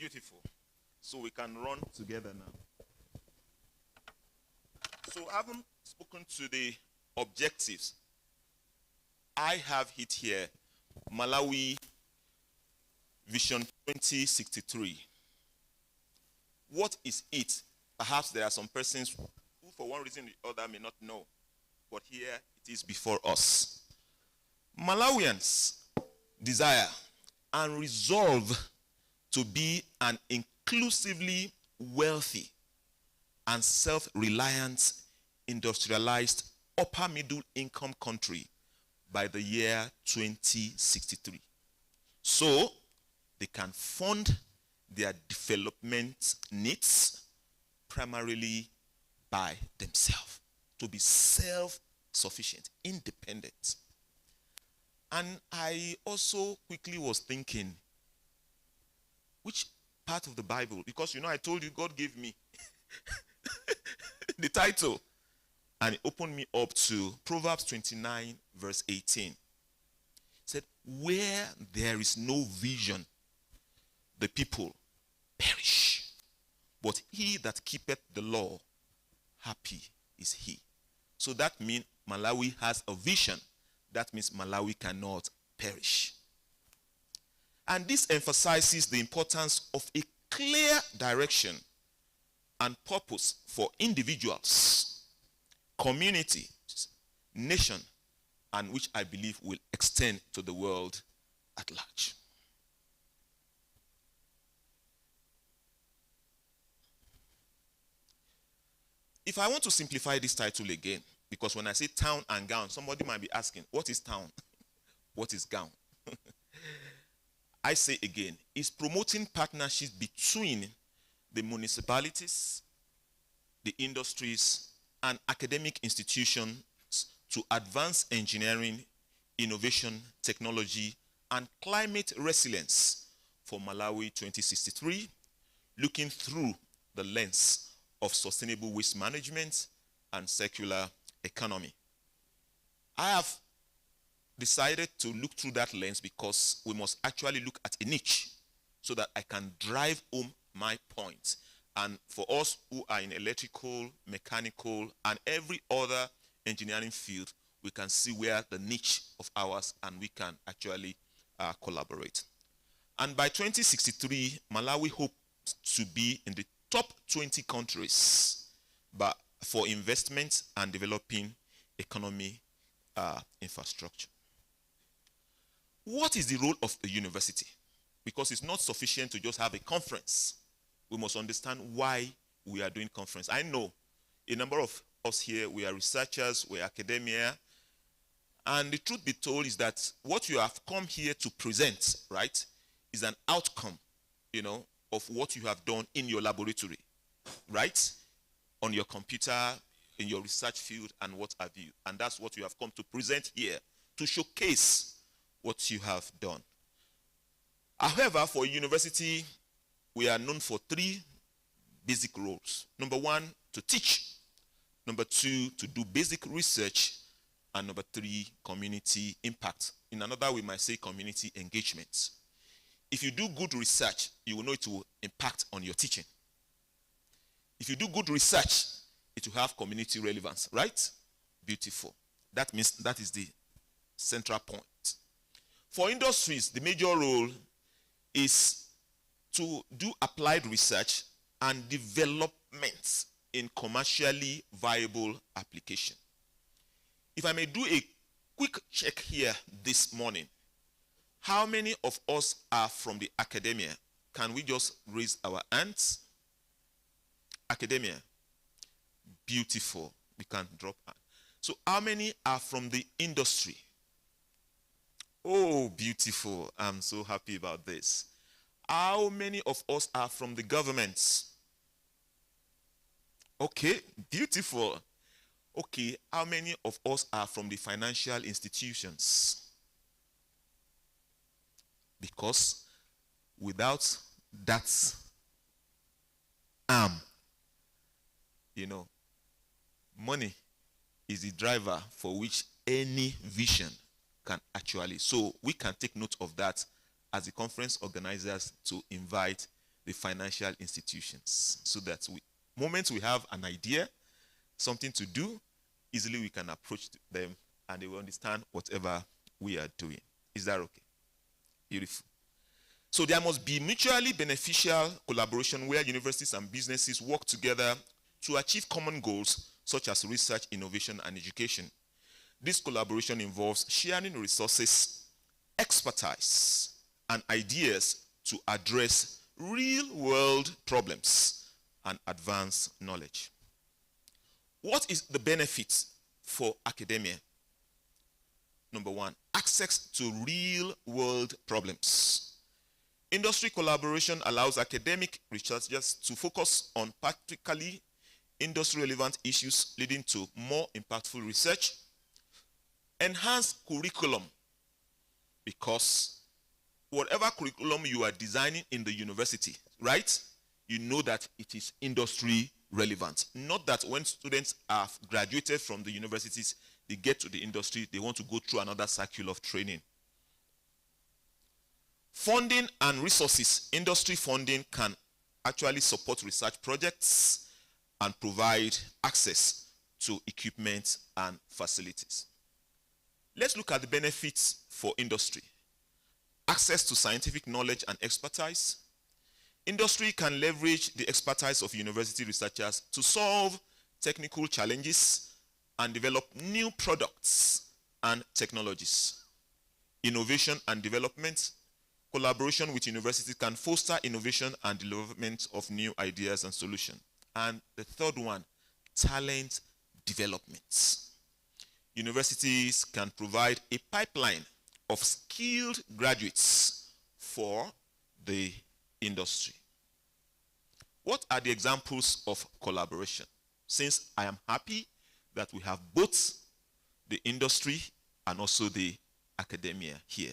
Beautiful. So we can run together now. So having spoken to the objectives, I have hit here Malawi Vision 2063. What is it? Perhaps there are some persons who for one reason or the other may not know, but here it is before us. Malawians desire and resolve to be an inclusively wealthy and self-reliant industrialized upper middle income country by the year 2063. So they can fund their development needs primarily by themselves, to be self-sufficient, independent. And I also quickly was thinking, which part of the Bible, because I told you God gave me the title, and it opened me up to Proverbs 29 verse 18. It said, where there is no vision, the people perish, but he that keepeth the law, happy is he. So that means Malawi has a vision. That means Malawi cannot perish. And this emphasizes the importance of a clear direction and purpose for individuals, communities, nation, and which I believe will extend to the world at large. If I want to simplify this title again, because when I say town and gown, somebody might be asking, what is town? What is gown? I say again, it's promoting partnerships between the municipalities, the industries, and academic institutions to advance engineering, innovation, technology, and climate resilience for Malawi 2063, looking through the lens of sustainable waste management and circular economy. I have decided to look through that lens because we must actually look at a niche so that I can drive home my point. And for us who are in electrical, mechanical, and every other engineering field, we can see where the niche of ours, and we can actually collaborate. And by 2063, Malawi hopes to be in the top 20 countries for investment and developing economy infrastructure. What is the role of the university? Because it's not sufficient to just have a conference. We must understand why we are doing conference. I know a number of us here, we are researchers, we are academia, and the truth be told is that what you have come here to present, right, is an outcome, of what you have done in your laboratory, right, on your computer, in your research field, and what have you. And that's what you have come to present here, to showcase what you have done. However, for a university, we are known for three basic roles. Number one, to teach. Number two, to do basic research. And number three, community impact. In another, we might say community engagement. If you do good research, you will know it will impact on your teaching. If you do good research, it will have community relevance, right? Beautiful. That means that is the central point. For industries, the major role is to do applied research and development in commercially viable application. If I may do a quick check here this morning, how many of us are from the academia? Can we just raise our hands? Academia. Beautiful. We can drop hand. So how many are from the industry? Oh, beautiful. I'm so happy about this. How many of us are from the government? Okay, beautiful. Okay, how many of us are from the financial institutions? Because without that arm, money is the driver for which any vision can actually. So we can take note of that as the conference organizers to invite the financial institutions, so that moment we have an idea, something to do, easily we can approach them and they will understand whatever we are doing. Is that okay? Beautiful. So there must be mutually beneficial collaboration where universities and businesses work together to achieve common goals such as research, innovation, and education. This collaboration involves sharing resources, expertise, and ideas to address real-world problems and advance knowledge. What is the benefit for academia? Number one, access to real-world problems. Industry collaboration allows academic researchers to focus on practically industry-relevant issues, leading to more impactful research. Enhanced curriculum, because whatever curriculum you are designing in the university, right, you know that it is industry relevant. Not that when students have graduated from the universities, they get to the industry, they want to go through another cycle of training. Funding and resources. Industry funding can actually support research projects and provide access to equipment and facilities. Let's look at the benefits for industry. Access to scientific knowledge and expertise. Industry can leverage the expertise of university researchers to solve technical challenges and develop new products and technologies. Innovation and development. Collaboration with universities can foster innovation and development of new ideas and solutions. And the third one, talent development. Universities can provide a pipeline of skilled graduates for the industry. What are the examples of collaboration? Since I am happy that we have both the industry and also the academia here.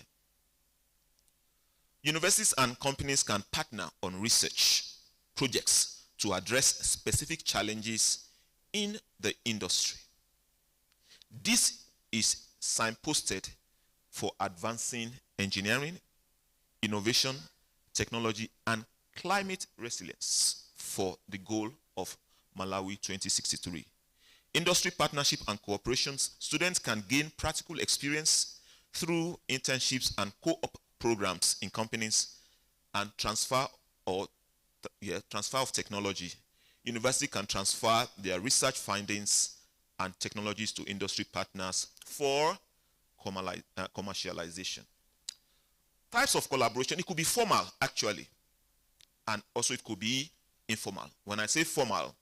Universities and companies can partner on research projects to address specific challenges in the industry. This is signposted for advancing engineering, innovation, technology, and climate resilience for the goal of Malawi 2063. Industry partnership and cooperations. Students can gain practical experience through internships and co-op programs in companies and transfer of technology. University can transfer their research findings and technologies to industry partners for commercialization. Types of collaboration, it could be formal actually, and also it could be informal. When I say formal,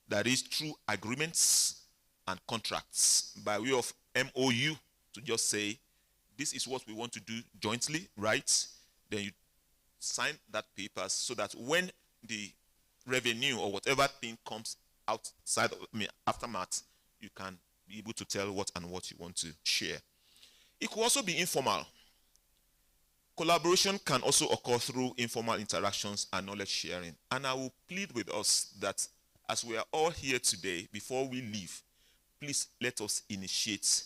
that is through agreements and contracts by way of MOU, to just say, this is what we want to do jointly, right? Then you sign that paper so that when the revenue or whatever thing comes outside, aftermath, you can be able to tell what you want to share. It could also be informal. Collaboration can also occur through informal interactions and knowledge sharing. And I will plead with us that as we are all here today, before we leave, please let us initiate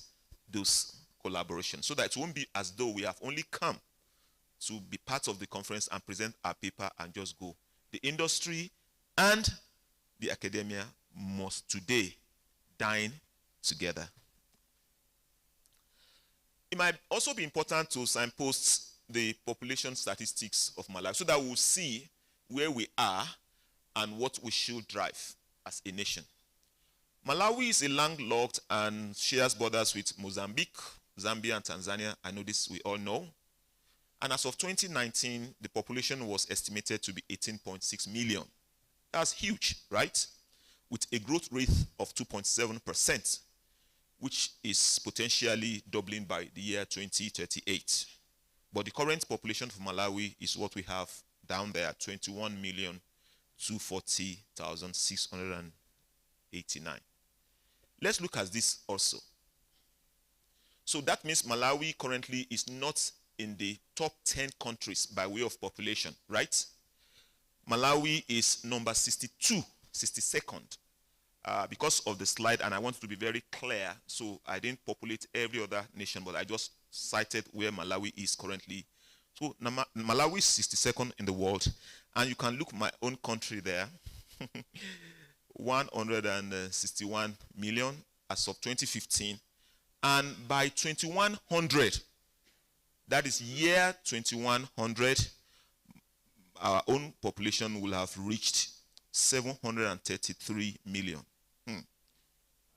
those collaborations so that it won't be as though we have only come to be part of the conference and present our paper and just go. The industry and the academia must today dine together. It might also be important to signpost the population statistics of Malawi so that we'll see where we are and what we should drive as a nation. Malawi is a landlocked and shares borders with Mozambique, Zambia, and Tanzania. I know this, we all know. And as of 2019, the population was estimated to be 18.6 million. That's huge, right? With a growth rate of 2.7%, which is potentially doubling by the year 2038. But the current population for Malawi is what we have down there, 21,240,689. Let's look at this also. So that means Malawi currently is not in the top 10 countries by way of population, right? Malawi is number 62, 62nd. Because of the slide, and I want to be very clear, so I didn't populate every other nation, but I just cited where Malawi is currently. So Malawi is 62nd in the world, And you can look my own country there. 161 million as of 2015. And by 2100, that is year 2100, our own population will have reached 733 million.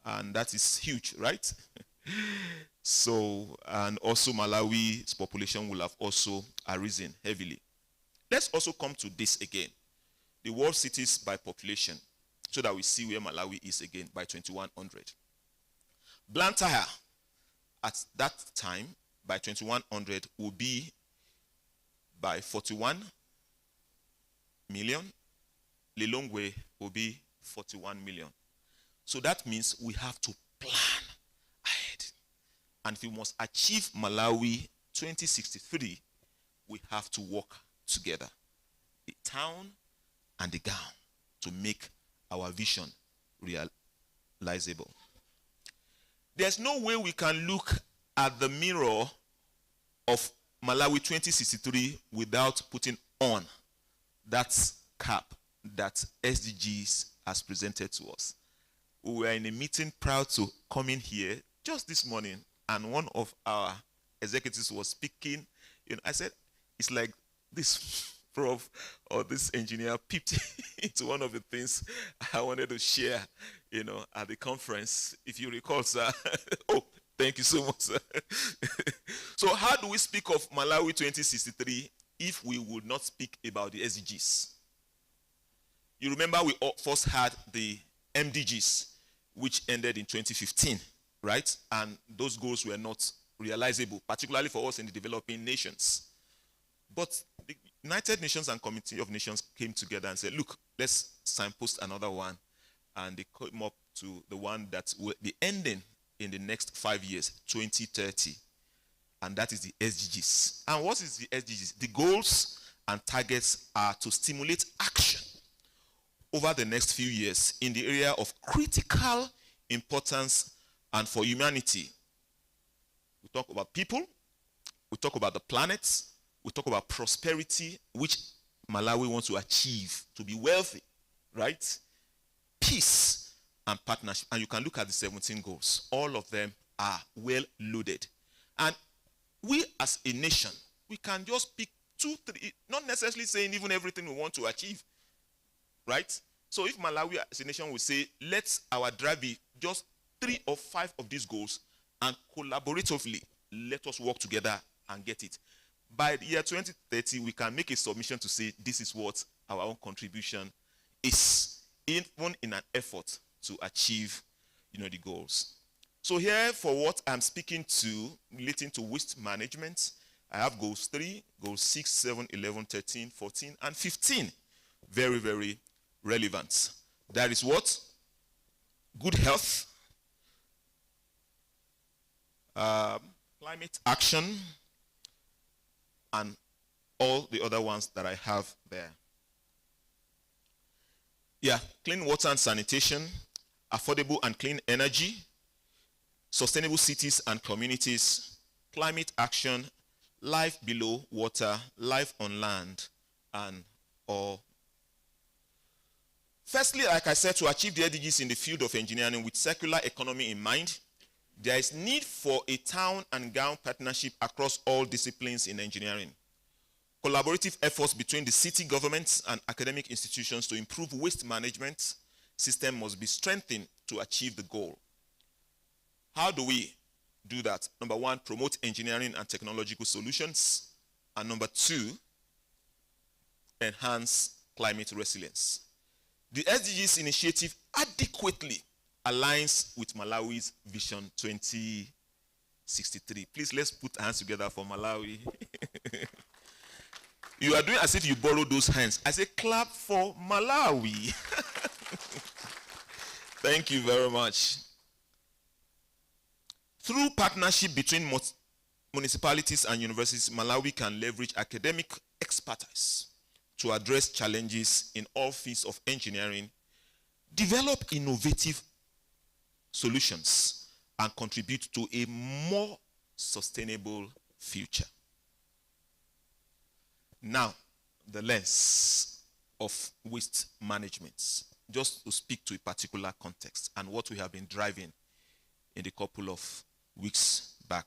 And that is huge, right? So, and also Malawi's population will have also arisen heavily. Let's also come to this again. The world cities by population, so that we see where Malawi is again by 2100. Blantyre at that time by 2100 will be by 41 million. Lilongwe will be 41 million. So that means we have to plan ahead. And if we must achieve Malawi 2063, we have to work together, the town and the gown, to make our vision realizable. There's no way we can look at the mirror of Malawi 2063 without putting on that cap that SDGs has presented to us. We were in a meeting proud to come in here just this morning, and one of our executives was speaking. I said, it's like this prof or this engineer peeped into one of the things I wanted to share, at the conference. If you recall, sir. Oh, thank you so much, sir. So how do we speak of Malawi 2063 if we would not speak about the SDGs? You remember we first had the MDGs, which ended in 2015, right? And those goals were not realizable, particularly for us in the developing nations. But the United Nations and Committee of Nations came together and said, look, let's signpost another one. And they came up to the one that will be ending in the next 5 years, 2030. And that is the SDGs. And what is the SDGs? The goals and targets are to stimulate action over the next few years in the area of critical importance and for humanity. We talk about people, we talk about the planet, we talk about prosperity, which Malawi wants to achieve, to be wealthy, right? Peace and partnership. And you can look at the 17 goals. All of them are well loaded. And we as a nation, we can just pick 2, 3, not necessarily saying even everything we want to achieve, right? So if Malawi as a nation will say, let our drive be just 3 or 5 of these goals, and collaboratively, let us work together and get it. By the year 2030, we can make a submission to say this is what our own contribution is, even in an effort to achieve, the goals. So here, for what I'm speaking to, relating to waste management, I have goals 3, goals 6, 7, 11, 13, 14, and 15. Very, very relevant. That is what? Good health, climate action, and all the other ones that I have there. Yeah, clean water and sanitation, affordable and clean energy, sustainable cities and communities, climate action, life below water, life on land, and all. Firstly, like I said, to achieve the SDGs in the field of engineering with circular economy in mind, there is need for a town and gown partnership across all disciplines in engineering. Collaborative efforts between the city governments and academic institutions to improve waste management system must be strengthened to achieve the goal. How do we do that? Number 1, promote engineering and technological solutions. And number 2, enhance climate resilience. The SDGs initiative adequately aligns with Malawi's Vision 2063. Please, let's put hands together for Malawi. You are doing as if you borrowed those hands. I say clap for Malawi. Thank you very much. Through partnership between municipalities and universities, Malawi can leverage academic expertise to address challenges in all fields of engineering, develop innovative solutions, and contribute to a more sustainable future. Now, the lens of waste management, just to speak to a particular context and what we have been driving in the couple of weeks back.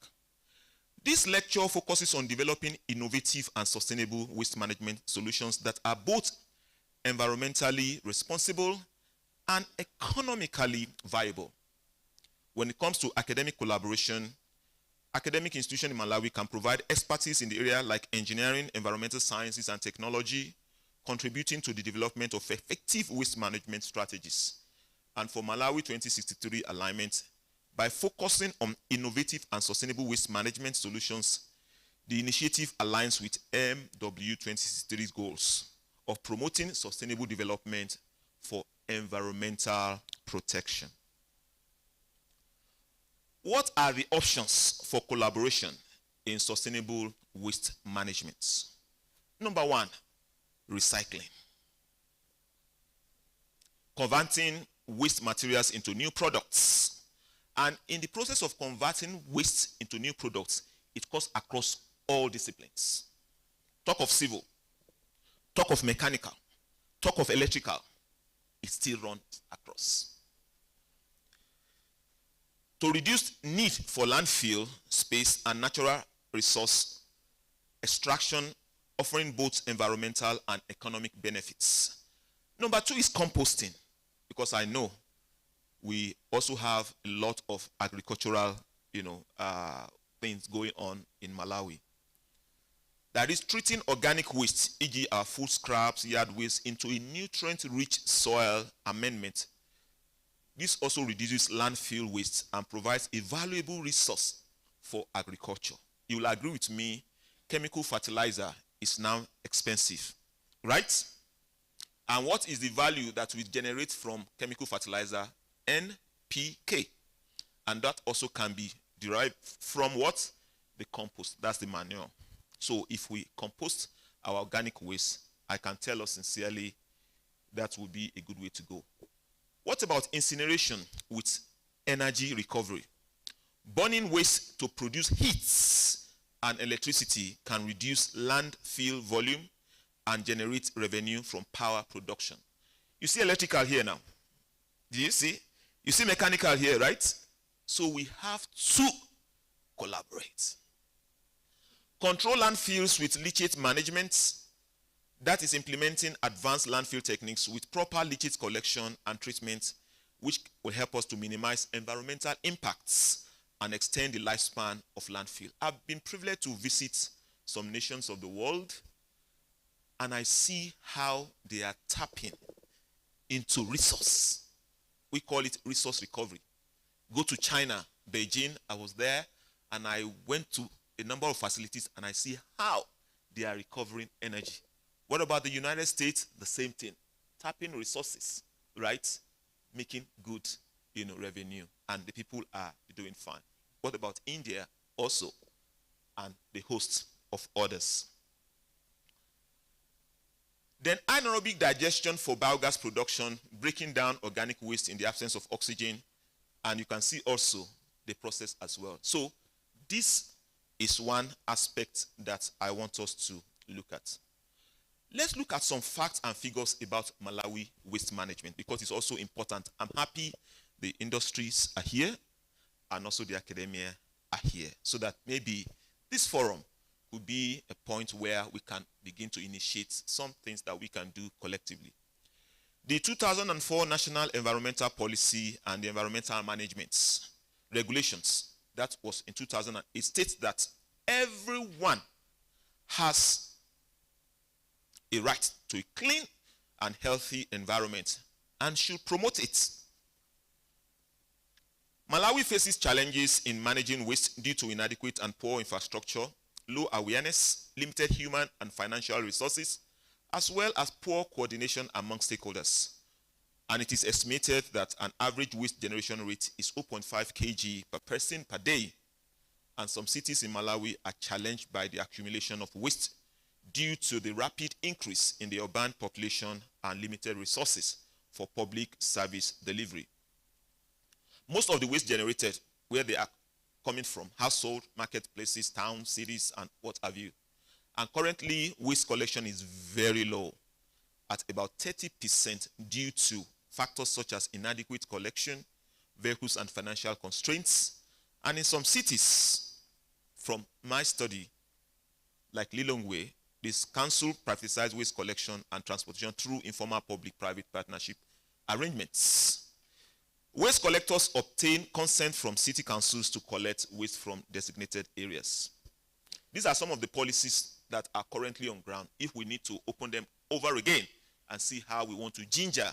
This lecture focuses on developing innovative and sustainable waste management solutions that are both environmentally responsible and economically viable. When it comes to academic collaboration, academic institutions in Malawi can provide expertise in the area like engineering, environmental sciences, and technology, contributing to the development of effective waste management strategies. And for Malawi 2063 alignment, by focusing on innovative and sustainable waste management solutions, the initiative aligns with MW 2063's goals of promoting sustainable development for environmental protection. What are the options for collaboration in sustainable waste management? Number one, recycling. Converting waste materials into new products. And in the process of converting waste into new products, it cuts across all disciplines. Talk of civil, talk of mechanical, talk of electrical, it still runs across. To reduce need for landfill space and natural resource extraction, offering both environmental and economic benefits. Number two is composting, because I know we also have a lot of agricultural, things going on in Malawi. That is treating organic waste, e.g. our food scraps, yard waste, into a nutrient-rich soil amendment. This also reduces landfill waste and provides a valuable resource for agriculture. You will agree with me, chemical fertilizer is now expensive, right? And what is the value that we generate from chemical fertilizer? NPK. And that also can be derived from what? The compost. That's the manure. So if we compost our organic waste, I can tell us sincerely that would be a good way to go. What about incineration with energy recovery? Burning waste to produce heat and electricity can reduce landfill volume and generate revenue from power production. You see electrical here now. Do you see? You see mechanical here, right? So we have to collaborate. Control landfills with leachate management. That is implementing advanced landfill techniques with proper leachate collection and treatment, which will help us to minimize environmental impacts and extend the lifespan of landfill. I've been privileged to visit some nations of the world, and I see how they are tapping into resource. We call it resource recovery. Go to China, Beijing, I was there, and I went to a number of facilities, and I see how they are recovering energy. What about the United States? The same thing. Tapping resources, right? Making good, revenue. And the people are doing fine. What about India also? And the host of others. Then anaerobic digestion for biogas production, breaking down organic waste in the absence of oxygen. And you can see also the process as well. So this is one aspect that I want us to look at. Let's look at some facts and figures about Malawi waste management, because it's also important. I'm happy the industries are here and also the academia are here, so that maybe this forum could be a point where we can begin to initiate some things that we can do collectively. The 2004 National Environmental Policy and the Environmental Management Regulations, that was in 2008, states that everyone has a right to a clean and healthy environment and should promote it. Malawi faces challenges in managing waste due to inadequate and poor infrastructure, low awareness, limited human and financial resources, as well as poor coordination among stakeholders. And it is estimated that an average waste generation rate is 0.5 kg per person per day. And some cities in Malawi are challenged by the accumulation of waste due to the rapid increase in the urban population and limited resources for public service delivery. Most of the waste generated, where they are coming from, household, marketplaces, towns, cities, and what have you. And currently, waste collection is very low. at about 30% due to factors such as inadequate collection, vehicles and financial constraints. And in some cities, from my study, like Lilongwe, this council privatized waste collection and transportation through informal public-private partnership arrangements. Waste collectors obtain consent from city councils to collect waste from designated areas. These are some of the policies that are currently on ground. If we need to open them over again and see how we want to ginger,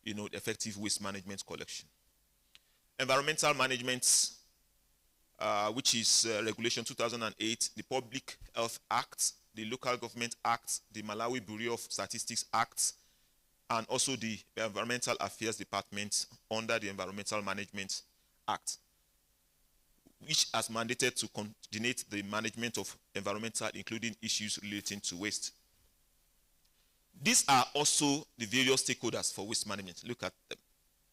effective waste management collection. Environmental management, which is Regulation 2008, the Public Health Act, the Local Government Act, the Malawi Bureau of Statistics Act, and also the Environmental Affairs Department under the Environmental Management Act, which has mandated to coordinate the management of environmental, including issues relating to waste. These are also the various stakeholders for waste management. Look at the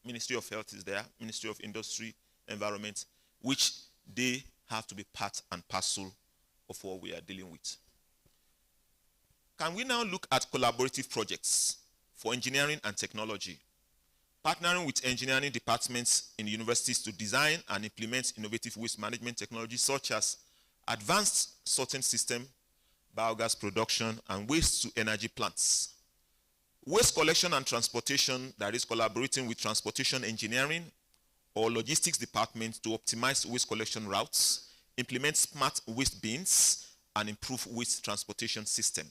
Ministry of Health is there, Ministry of Industry, Environment, which they have to be part and parcel of what we are dealing with. Can we now look at collaborative projects for engineering and technology, partnering with engineering departments in universities to design and implement innovative waste management technologies such as advanced sorting system, biogas production, and waste-to-energy plants. Waste collection and transportation, that is collaborating with transportation engineering or logistics departments to optimize waste collection routes, implement smart waste bins, and improve waste transportation system.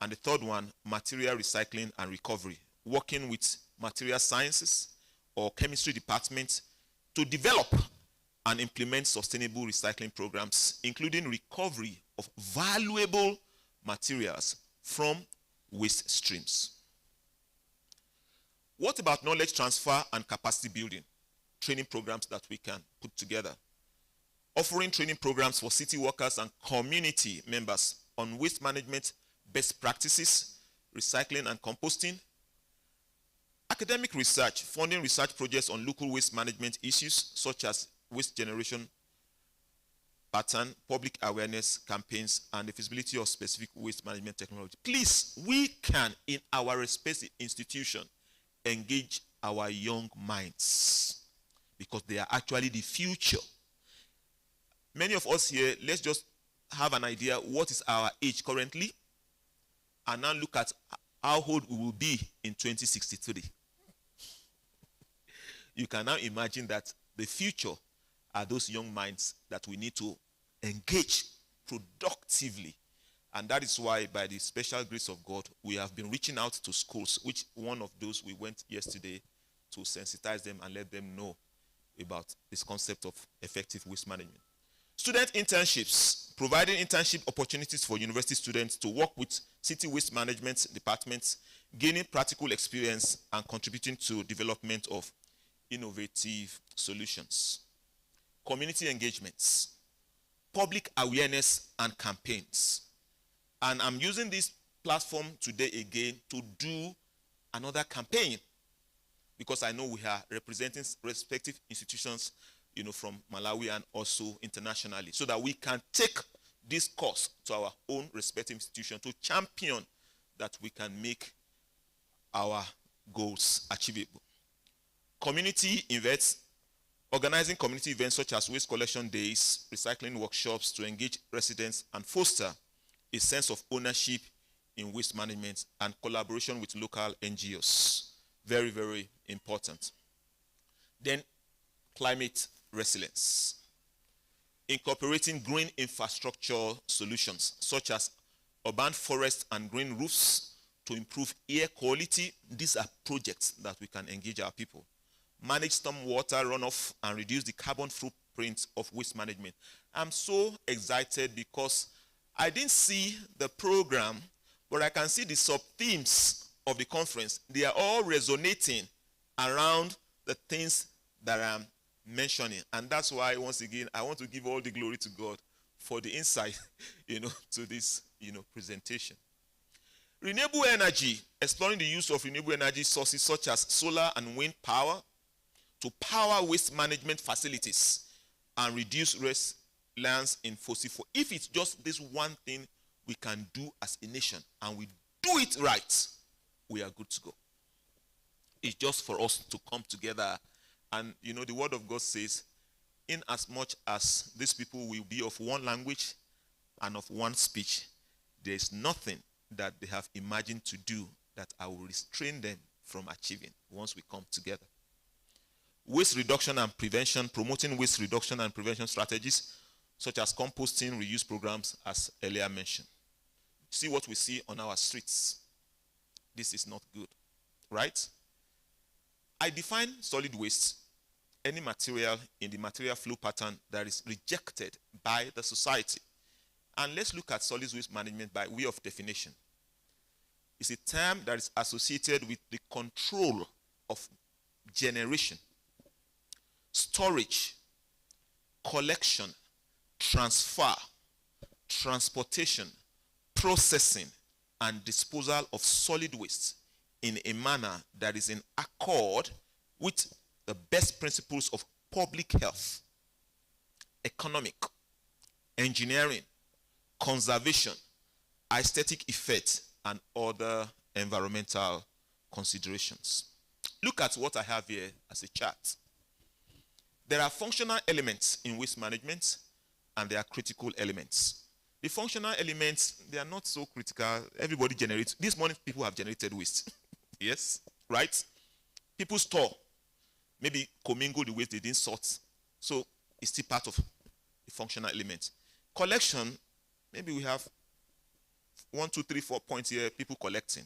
And the third one, material recycling and recovery, working with material sciences or chemistry departments to develop and implement sustainable recycling programs, including recovery of valuable materials from waste streams. What about knowledge transfer and capacity building? Training programs that we can put together. Offering training programs for city workers and community members on waste management best practices, recycling and composting. Academic research, funding research projects on local waste management issues such as waste generation pattern, public awareness campaigns, and the feasibility of specific waste management technology. Please, we can, in our respective institution, engage our young minds because they are actually the future. Many of us here, let's just have an idea what is our age currently and now look at how old we will be in 2063. You can now imagine that the future are those young minds that we need to engage productively. And that is why, by the special grace of God, we have been reaching out to schools, which one of those we went yesterday to sensitize them and let them know about this concept of effective waste management. Student internships, providing internship opportunities for university students to work with city waste management departments, gaining practical experience and contributing to development of innovative solutions. Community engagements, public awareness and campaigns. And I'm using this platform today again to do another campaign because I know we are representing respective institutions, from Malawi and also internationally, so that we can take this course to our own respective institution to champion that we can make our goals achievable. Community events, organizing community events such as waste collection days, recycling workshops to engage residents and foster a sense of ownership in waste management and collaboration with local NGOs. Very, very important. Then, climate resilience. Incorporating green infrastructure solutions such as urban forests and green roofs to improve air quality. These are projects that we can engage our people. Manage stormwater runoff and reduce the carbon footprint of waste management. I'm so excited because I didn't see the program, but I can see the sub-themes of the conference. They are all resonating around the things that I'm mentioning. And that's why, once again, I want to give all the glory to God for the insight, to this, presentation. Renewable energy, exploring the use of renewable energy sources such as solar and wind power to power waste management facilities and reduce reliance in fossil fuel. If it's just this one thing we can do as a nation and we do it right, we are good to go. It's just for us to come together. And you know, the word of God says, in as much as these people will be of one language and of one speech, there is nothing that they have imagined to do that I will restrain them from achieving once we come together. Waste reduction and prevention, promoting waste reduction and prevention strategies such as composting, reuse programs, as earlier mentioned. See what we see on our streets. This is not good, right? I define solid waste, any material in the material flow pattern that is rejected by the society. And let's look at solid waste management by way of definition. It's a term that is associated with the control of generation, storage, collection, transfer, transportation, processing, and disposal of solid waste in a manner that is in accord with the best principles of public health, economic, engineering, conservation, aesthetic effect, and other environmental considerations. Look at what I have here as a chart. There are functional elements in waste management, and there are critical elements. The functional elements, they are not so critical. Everybody generates. This morning, people have generated waste. Yes, right? People store, maybe commingle the waste they didn't sort. So it's still part of the functional element. Collection, maybe we have 1, 2, 3, 4 points here, people collecting.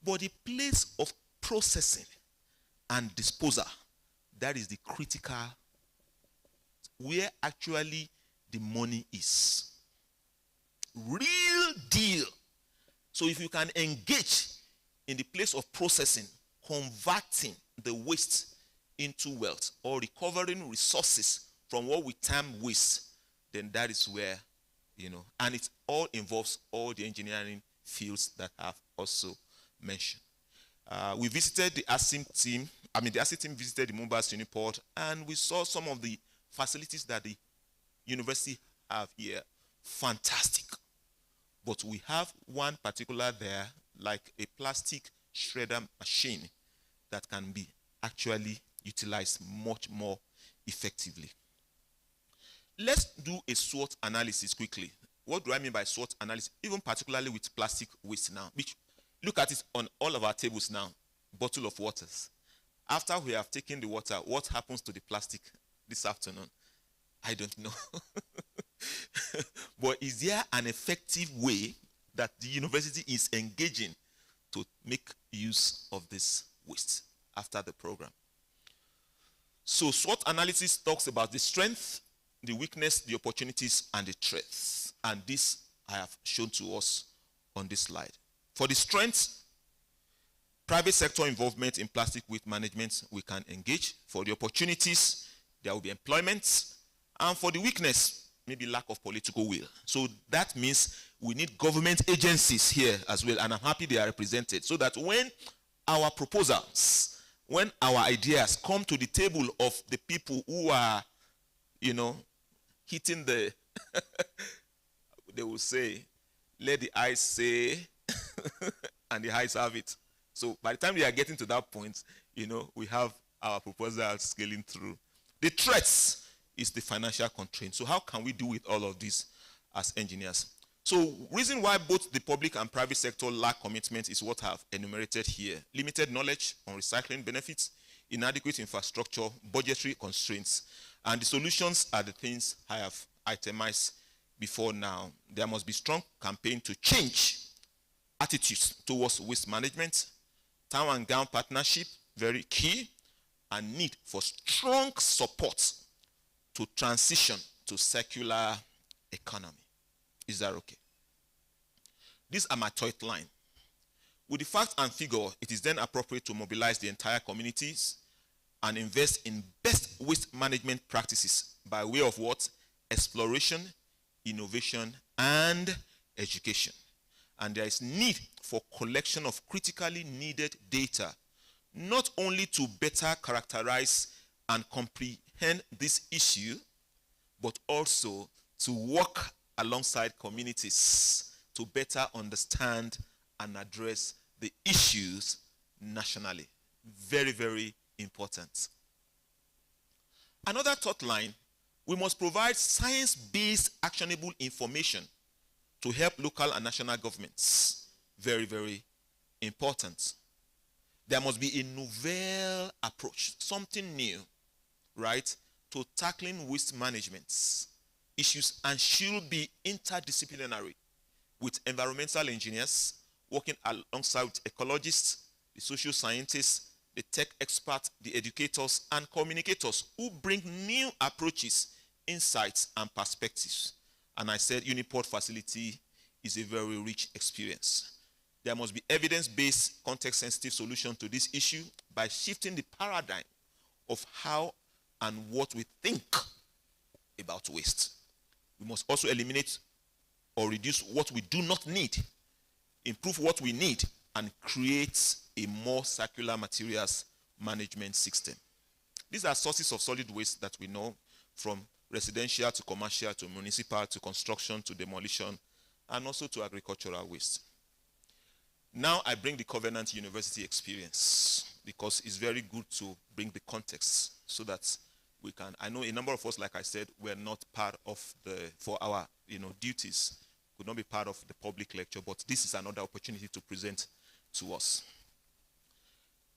But the place of processing and disposal, that is the critical, where actually the money is. Real deal. So if you can engage in the place of processing, converting the waste into wealth, or recovering resources from what we term waste, then that is where, you know, and it all involves all the engineering fields that I've also mentioned. We visited the ASIM team. The ASIM team visited the Mombasa Uniport, and we saw some of the facilities that the university have here. Fantastic. But we have one particular there, like a plastic shredder machine that can be actually utilized much more effectively. Let's do a SWOT analysis quickly. What do I mean by SWOT analysis? Even particularly with plastic waste now. Which, look at it on all of our tables now. Bottle of waters. After we have taken the water, what happens to the plastic this afternoon? I don't know. But is there an effective way that the university is engaging to make use of this waste after the program? So SWOT analysis talks about the strength, the weakness, the opportunities, and the threats. And this I have shown to us on this slide. For the strength, private sector involvement in plastic waste management, we can engage. For the opportunities, there will be employment. And for the weakness, maybe lack of political will. So that means we need government agencies here as well, and I'm happy they are represented, so that when our proposals, when our ideas come to the table of the people who are, you know, hitting the, they will say, let the eyes say, and the eyes have it. So by the time we are getting to that point, you know, we have our proposals scaling through. The threats is the financial constraint. So how can we do with all of this as engineers? So reason why both the public and private sector lack commitment is what I've enumerated here. Limited knowledge on recycling benefits, inadequate infrastructure, budgetary constraints. And the solutions are the things I have itemized before now. There must be strong campaign to change attitudes towards waste management. Town and gown partnership, very key. And need for strong support to transition to circular economy. Is that okay? These are my third line. With the fact and figure, it is then appropriate to mobilize the entire communities and invest in best waste management practices by way of what? Exploration, innovation, and education. And there is need for collection of critically needed data, not only to better characterize and comprehend this issue, but also to work alongside communities to better understand and address the issues nationally. Very, very important. Another thought line, we must provide science-based actionable information to help local and national governments. Very, very important. There must be a novel approach, something new, right, to tackling waste management issues, and should be interdisciplinary with environmental engineers working alongside ecologists, the social scientists, the tech experts, the educators, and communicators who bring new approaches, insights, and perspectives. And I said Uniport facility is a very rich experience. There must be evidence-based, context-sensitive solution to this issue by shifting the paradigm of how and what we think about waste. We must also eliminate or reduce what we do not need, improve what we need, and create a more circular materials management system. These are sources of solid waste that we know, from residential to commercial to municipal to construction to demolition, and also to agricultural waste. Now I bring the Covenant University experience, because it's very good to bring the context so that we can, I know a number of us, like I said, were not part of for our duties, could not be part of the public lecture, but this is another opportunity to present to us.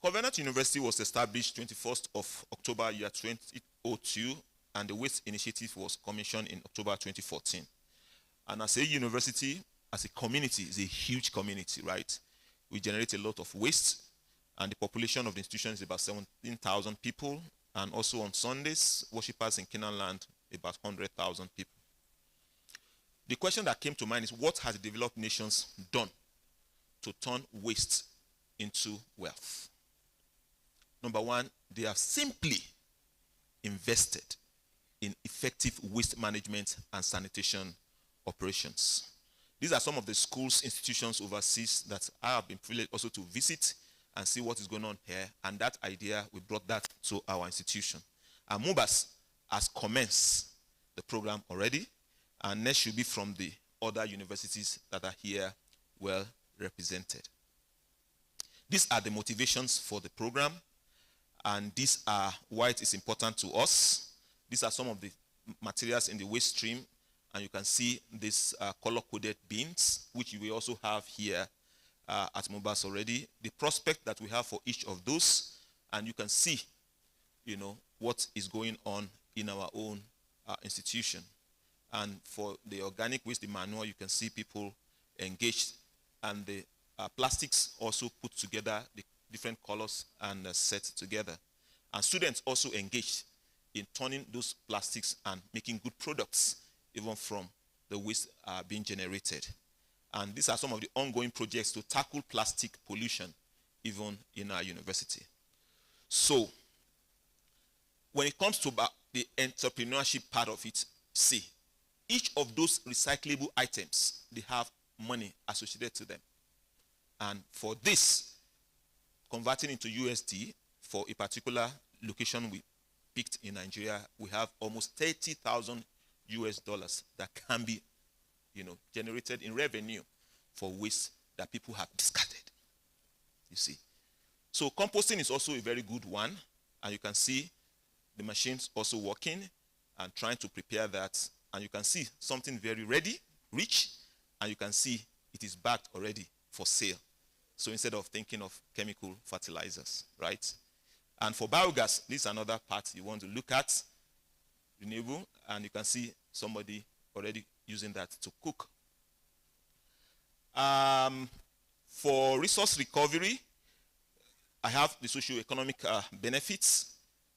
Covenant University was established 21st of October year 2002, and the Waste Initiative was commissioned in October 2014. And as a university, as a community, is a huge community, right? We generate a lot of waste, and the population of the institution is about 17,000 people, and also on Sundays, worshippers in Canaan land, about 100,000 people. The question that came to mind is, what has the developed nations done to turn waste into wealth? Number one, they have simply invested in effective waste management and sanitation operations. These are some of the schools, institutions overseas that I have been privileged also to visit and see what is going on here. And that idea, we brought that to our institution. And MUBAS has commenced the program already, and next should be from the other universities that are here well represented. These are the motivations for the program, and these are why it is important to us. These are some of the materials in the waste stream, and you can see these color-coded bins, which we also have here at MUBAS already. The prospect that we have for each of those, and you can see, what is going on in our own institution. And for the organic waste, the manual, you can see people engaged, and the plastics also put together, the different colors and set together. And students also engaged in turning those plastics and making good products, even from the waste being generated. And these are some of the ongoing projects to tackle plastic pollution, even in our university. So, when it comes to the entrepreneurship part of it, see, each of those recyclable items, they have money associated to them. And for this, converting into USD for a particular location we picked in Nigeria, we have almost 30,000 US dollars that can be, generated in revenue for waste that people have discarded. You see. So composting is also a very good one, and you can see the machines also working and trying to prepare that. And you can see something very ready, rich, and you can see it is bagged already for sale. So instead of thinking of chemical fertilizers, right? And for biogas, this is another part you want to look at, renewable, and you can see somebody already using that to cook. For resource recovery, I have the socio-economic benefits,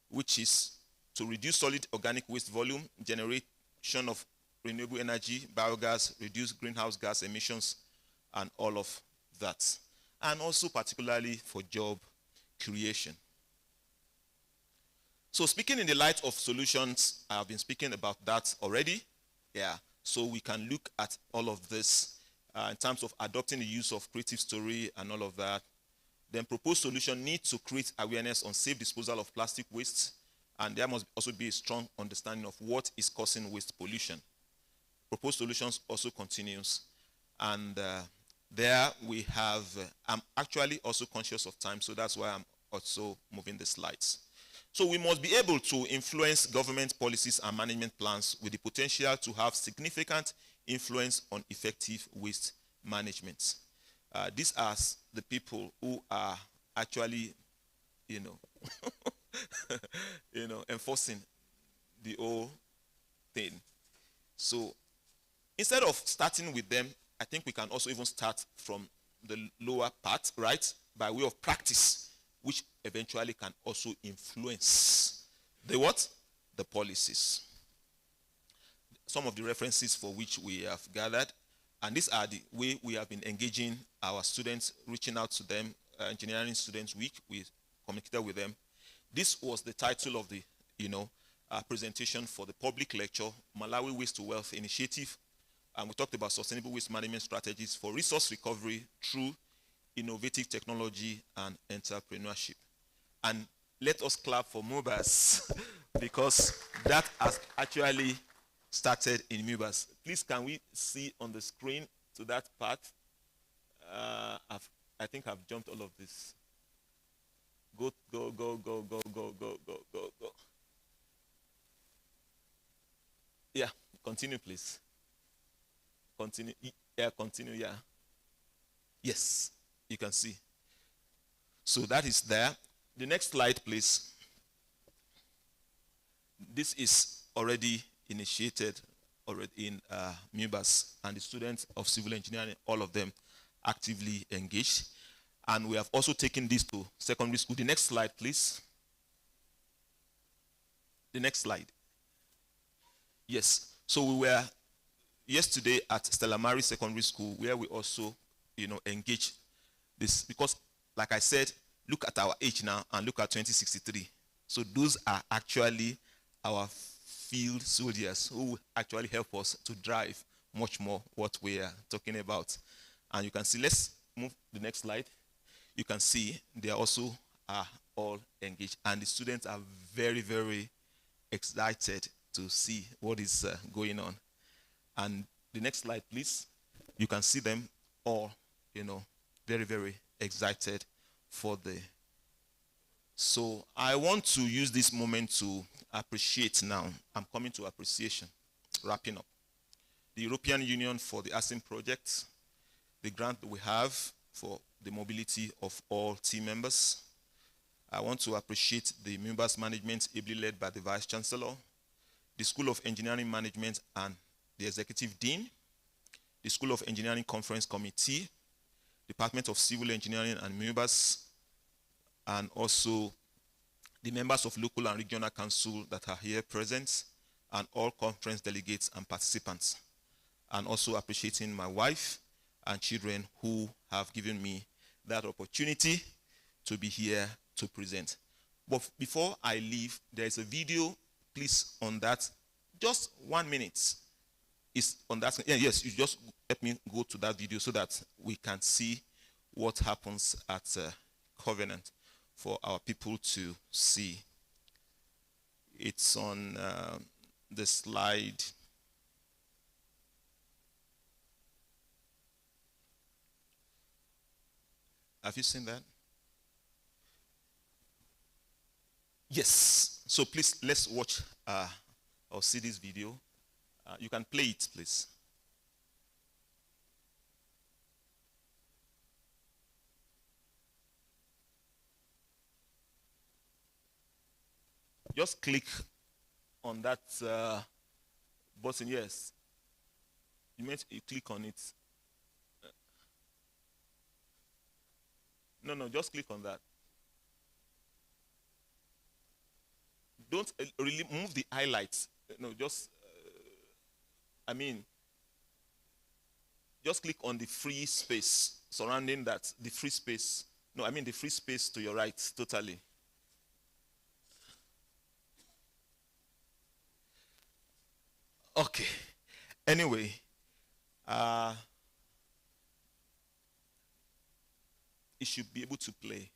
which is to reduce solid organic waste volume, generation of renewable energy, biogas, reduce greenhouse gas emissions, and all of that. And also particularly for job creation. So speaking in the light of solutions, I have been speaking about that already. Yeah, so we can look at all of this in terms of adopting the use of creative story and all of that. Then proposed solution needs to create awareness on safe disposal of plastic waste, and there must also be a strong understanding of what is causing waste pollution. Proposed solutions also continues, and There we have, I'm actually also conscious of time, so that's why I'm also moving the slides. So we must be able to influence government policies and management plans with the potential to have significant influence on effective waste management. These are the people who are actually, enforcing the whole thing. So instead of starting with them, I think we can also even start from the lower part, right? By way of practice, which eventually can also influence the what? The policies. Some of the references for which we have gathered, and these are the way we have been engaging our students, reaching out to them. Engineering Students Week, we communicated with them. This was the title of the, presentation for the public lecture, Malawi Waste to Wealth Initiative. And we talked about sustainable waste management strategies for resource recovery through innovative technology and entrepreneurship. And let us clap for MUBAS because that has actually started in MUBAS. Please, can we see on the screen to that part? I think I've jumped all of this. Go. Yeah, continue, please. Continue. Yeah, continue. Yeah. Yes, you can see. So that is there. The next slide, please. This is already initiated already in MUBAS, and the students of civil engineering, all of them actively engaged. And we have also taken this to secondary school. The next slide, please. The next slide. Yes. So we were yesterday at Stella Maris Secondary School, where we also, engage this, because like I said, look at our age now and look at 2063. So those are actually our field soldiers who actually help us to drive much more what we are talking about. And you can see, let's move the next slide. You can see they also are all engaged, and the students are very, very excited to see what is going on. And the next slide, please. You can see them all, very, very excited for the. So I want to use this moment to appreciate now. I'm coming to appreciation, wrapping up. The European Union for the ASIM project, the grant we have for the mobility of all team members. I want to appreciate the MUBAS management ably led by the Vice Chancellor, the School of Engineering Management and the Executive Dean, the School of Engineering Conference Committee, Department of Civil Engineering and MUBAS, and also the members of local and regional council that are here present, and all conference delegates and participants. And also appreciating my wife and children who have given me that opportunity to be here to present. But before I leave, there is a video, please, on that. Just 1 minute. Is on that. Yeah, yes, you just let me go to that video so that we can see what happens at Covenant for our people to see. It's on the slide. Have you seen that? Yes. So please, let's watch or see this video. You can play it, please. Just click on that button. Yes. You click on it. No, just click on that. Don't really move the highlights. No, just, just click on the free space surrounding that, the free space. No, the free space to your right, totally. Okay. Anyway, it should be able to play.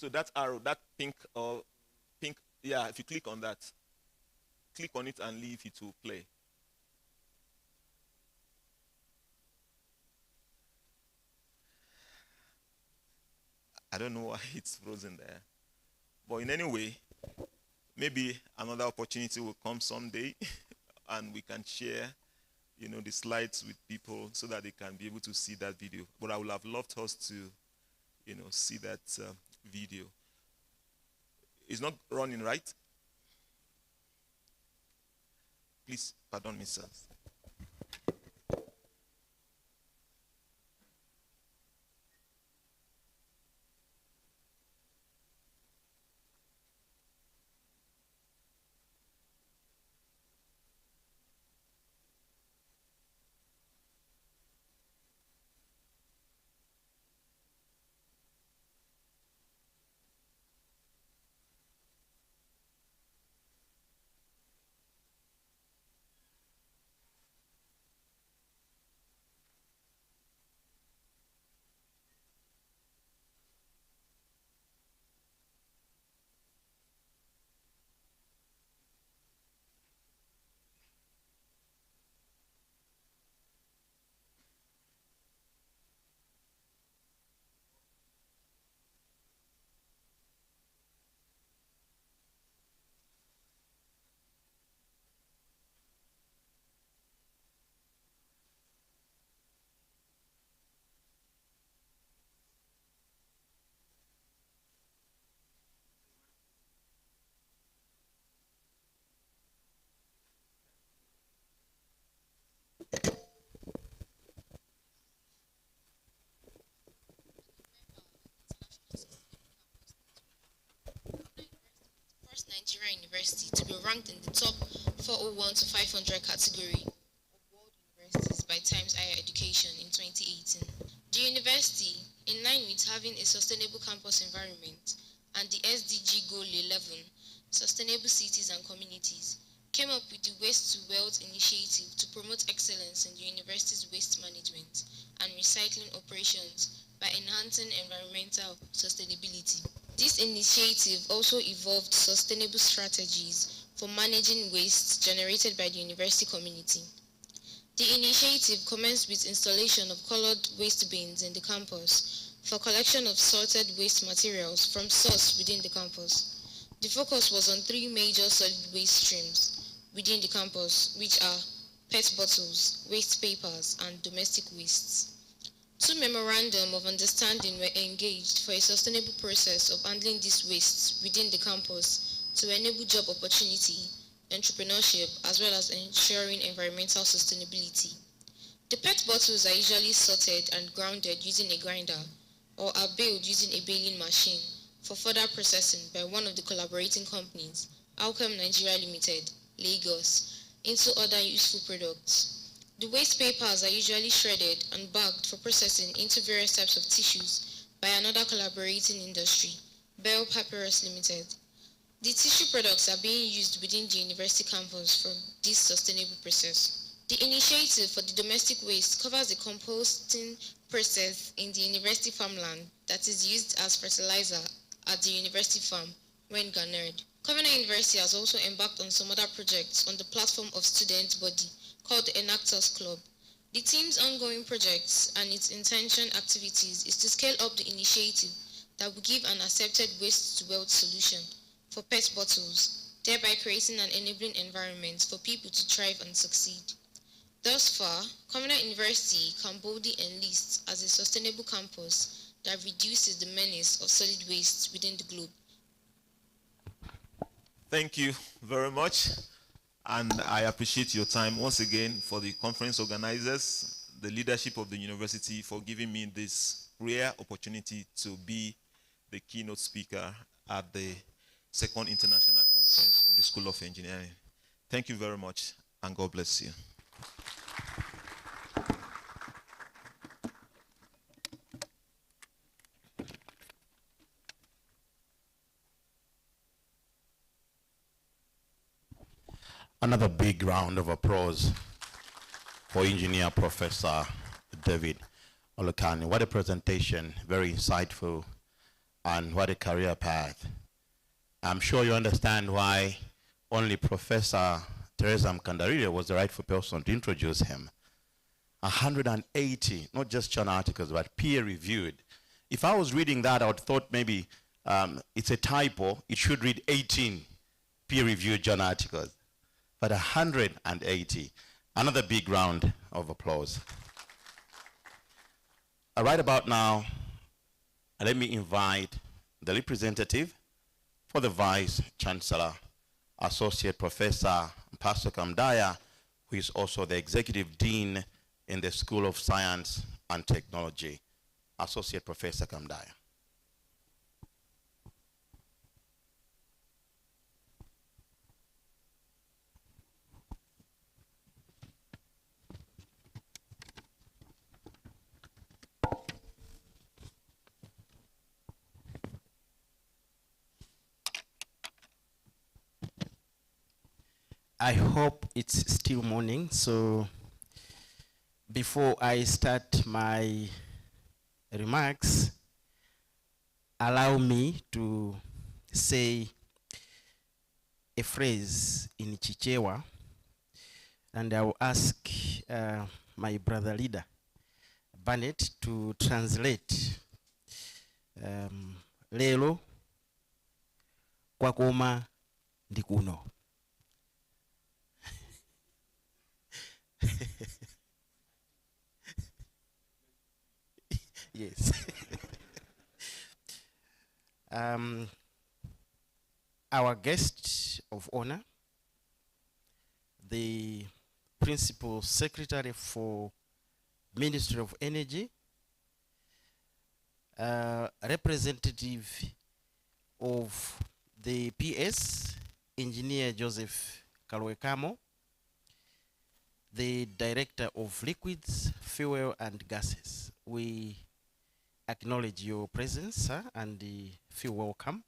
So that arrow, that pink, yeah, if you click on that, click on it and leave it to play. I don't know why it's frozen there. But in any way, maybe another opportunity will come someday and we can share, the slides with people so that they can be able to see that video. But I would have loved us to, see that video. It's not running, right? Please, pardon me, sir. First Nigerian university to be ranked in the top 401 to 500 category of world universities by Times Higher Education in 2018. The university, in line with having a sustainable campus environment and the SDG Goal 11, Sustainable Cities and Communities, came up with the Waste to Wealth initiative to promote excellence in the university's waste management and recycling operations by enhancing environmental sustainability. This initiative also evolved sustainable strategies for managing waste generated by the university community. The initiative commenced with installation of colored waste bins in the campus for collection of sorted waste materials from source within the campus. The focus was on 3 major solid waste streams within the campus, which are PET bottles, waste papers, and domestic wastes. 2 memorandum of understanding were engaged for a sustainable process of handling these wastes within the campus to enable job opportunity, entrepreneurship, as well as ensuring environmental sustainability. The PET bottles are usually sorted and grounded using a grinder or are baled using a baling machine for further processing by one of the collaborating companies, Alchem Nigeria Limited, Lagos, into other useful products. The waste papers are usually shredded and bagged for processing into various types of tissues by another collaborating industry, Bell Papyrus Limited. The tissue products are being used within the university campus for this sustainable process. The initiative for the domestic waste covers the composting process in the university farmland that is used as fertilizer at the university farm when garnered. Covenant University has also embarked on some other projects on the platform of student body called the Enactors Club. The team's ongoing projects and its intention activities is to scale up the initiative that will give an accepted waste-to-wealth solution for PET bottles, thereby creating an enabling environment for people to thrive and succeed. Thus far, Covenant University can boldly enlist as a sustainable campus that reduces the menace of solid waste within the globe. Thank you very much. And I appreciate your time once again for the conference organizers, the leadership of the university for giving me this rare opportunity to be the keynote speaker at the 2nd International Conference of the School of Engineering. Thank you very much, and God bless you. Another big round of applause for Engineer Professor David Olukani. What a presentation, very insightful and what a career path. I'm sure you understand why only Professor Teresa Mkandarire was the rightful person to introduce him. 180, not just journal articles, but peer-reviewed. If I was reading that, I would thought maybe it's a typo. It should read 18 peer-reviewed journal articles. But 180. Another big round of applause. Right about now, let me invite the representative for the Vice Chancellor, Associate Professor Pastor Kamdaya, who is also the Executive Dean in the School of Science and Technology. Associate Professor Kamdaya. I hope it's still morning, so before I start my remarks, allow me to say a phrase in Chichewa, and I will ask my brother leader, Bennett, to translate. Lelo kwakoma ndikuno. Yes. Our guest of honor, the Principal Secretary for Ministry of Energy, representative of the PS, Engineer Joseph Kalwekamo, the Director of Liquids, Fuel and Gases. We acknowledge your presence, sir, and feel welcome.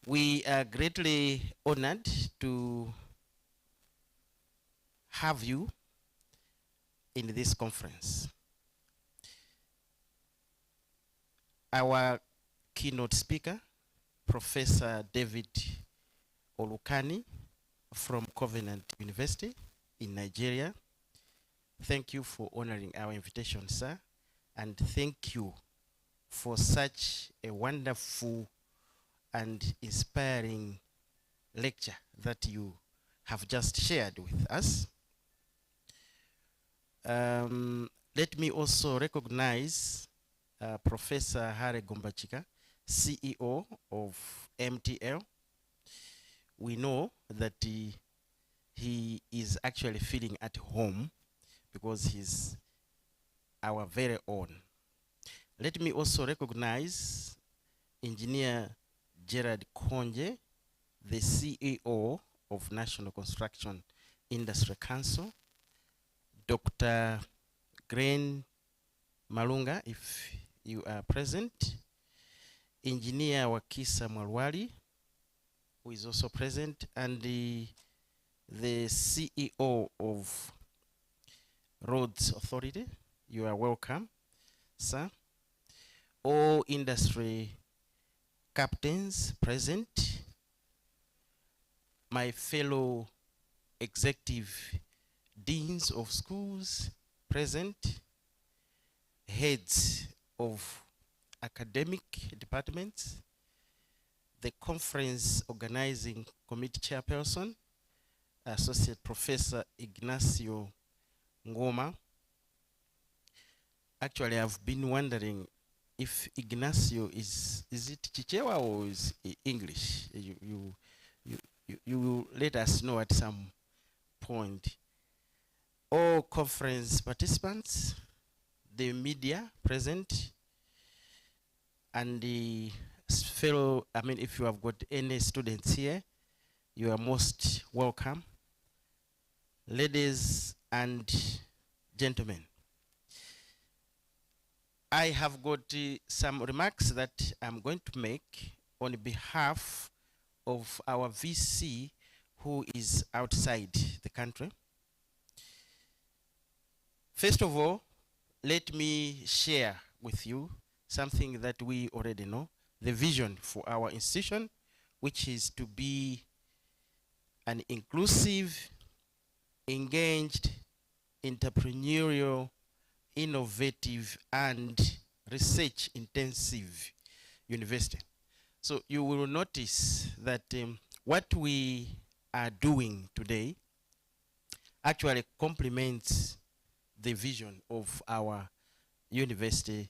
We are greatly honored to have you in this conference. Our keynote speaker, Professor David Olukani from Covenant University in Nigeria. Thank you for honoring our invitation, sir, and thank you for such a wonderful and inspiring lecture that you have just shared with us. Let me also recognize Professor Hare Gombachika, CEO of MTL. We know that he is actually feeling at home because he's our very own. Let me also recognize Engineer Gerard Konje, the CEO of National Construction Industry Council, Dr. Grain Malunga, if you are present, Engineer Wakisa Mwalwali, who is also present, and the CEO of Roads Authority. You are welcome, sir. All industry captains present, my fellow executive deans of schools present, heads of academic departments, the conference organizing committee chairperson, Associate Professor Ignacio Ngoma. Actually, I've been wondering if Ignacio is it Chichewa or is it English? You will let us know at some point. All conference participants, the media present, and the fellow, I mean, if you have got any students here, you are most welcome. Ladies and gentlemen, I have got some remarks that I'm going to make on behalf of our VC who is outside the country. First of all, let me share with you something that we already know, the vision for our institution, which is to be an inclusive, engaged, entrepreneurial, innovative, and research-intensive university. So you will notice that what we are doing today actually complements the vision of our university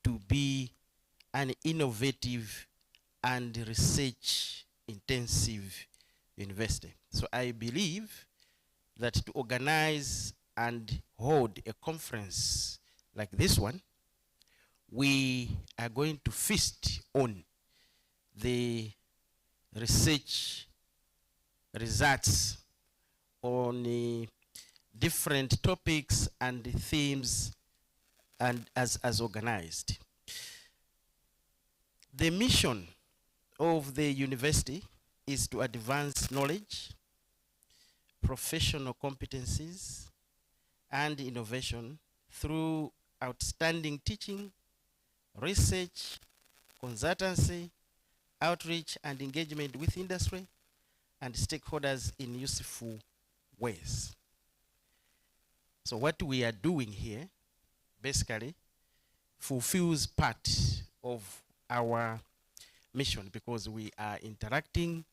to be an innovative and research-intensive university. So I believe that to organize and hold a conference like this one, we are going to feast on the research results on different topics and themes and as organized. The mission of the university is to advance knowledge, professional competencies, and innovation through outstanding teaching, research, consultancy, outreach, and engagement with industry and stakeholders in useful ways. So what we are doing here basically fulfills part of our mission, because we are interacting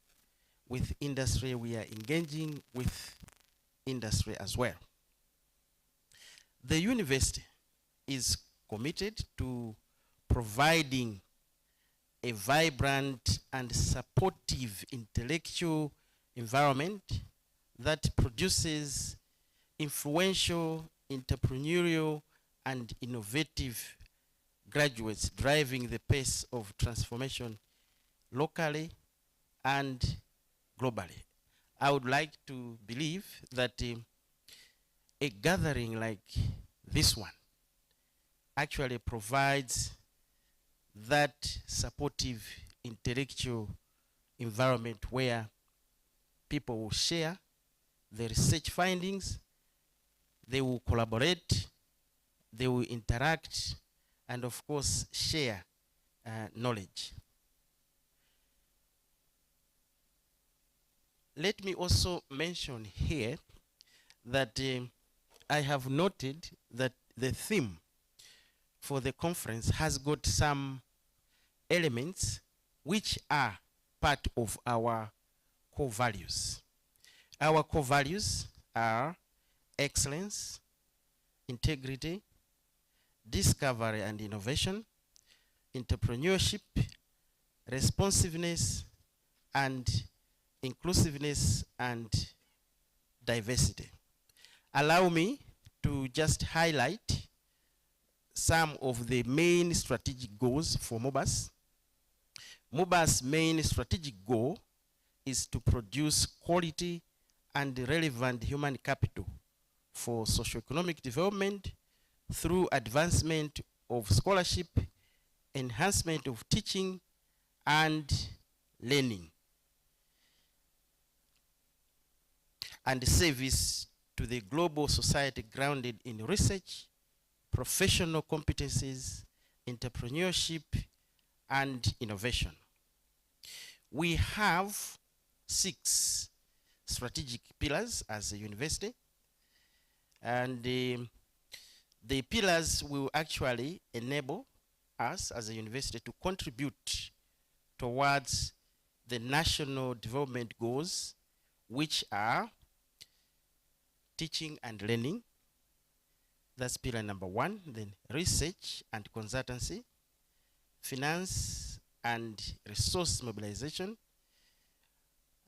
with industry, we are engaging with industry as well. The university is committed to providing a vibrant and supportive intellectual environment that produces influential, entrepreneurial, and innovative graduates driving the pace of transformation locally and globally. I would like to believe that a gathering like this one actually provides that supportive intellectual environment where people will share the research findings, they will collaborate, they will interact, and of course share knowledge. Let me also mention here that I have noted that the theme for the conference has got some elements which are part of our core values. Our core values are excellence, integrity, discovery and innovation, entrepreneurship, responsiveness, and inclusiveness and diversity. Allow me to just highlight some of the main strategic goals for MOBAS. MOBAS' main strategic goal is to produce quality and relevant human capital for socioeconomic development through advancement of scholarship, enhancement of teaching and learning, and service to the global society grounded in research, professional competencies, entrepreneurship, and innovation. We have 6 strategic pillars as a university, and the pillars will actually enable us as a university to contribute towards the national development goals, which are teaching and learning. That's pillar number 1. Then research and consultancy, finance and resource mobilization.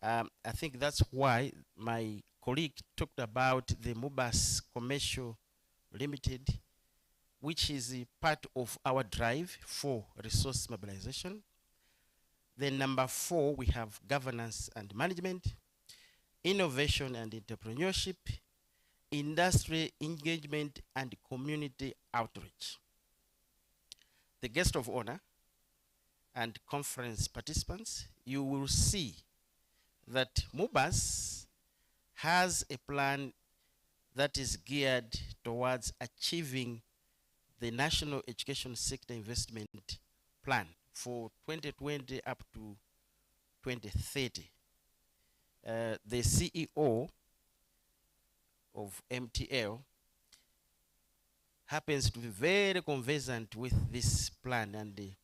I think that's why my colleague talked about the MOBAS Commercial Limited, which is a part of our drive for resource mobilization. Then number 4, we have governance and management, innovation and entrepreneurship, industry engagement, and community outreach. The guest of honor and conference participants, you will see that MOBAS has a plan that is geared towards achieving the National Education Sector Investment Plan for 2020 up to 2030. The CEO of MTL happens to be very conversant with this plan, and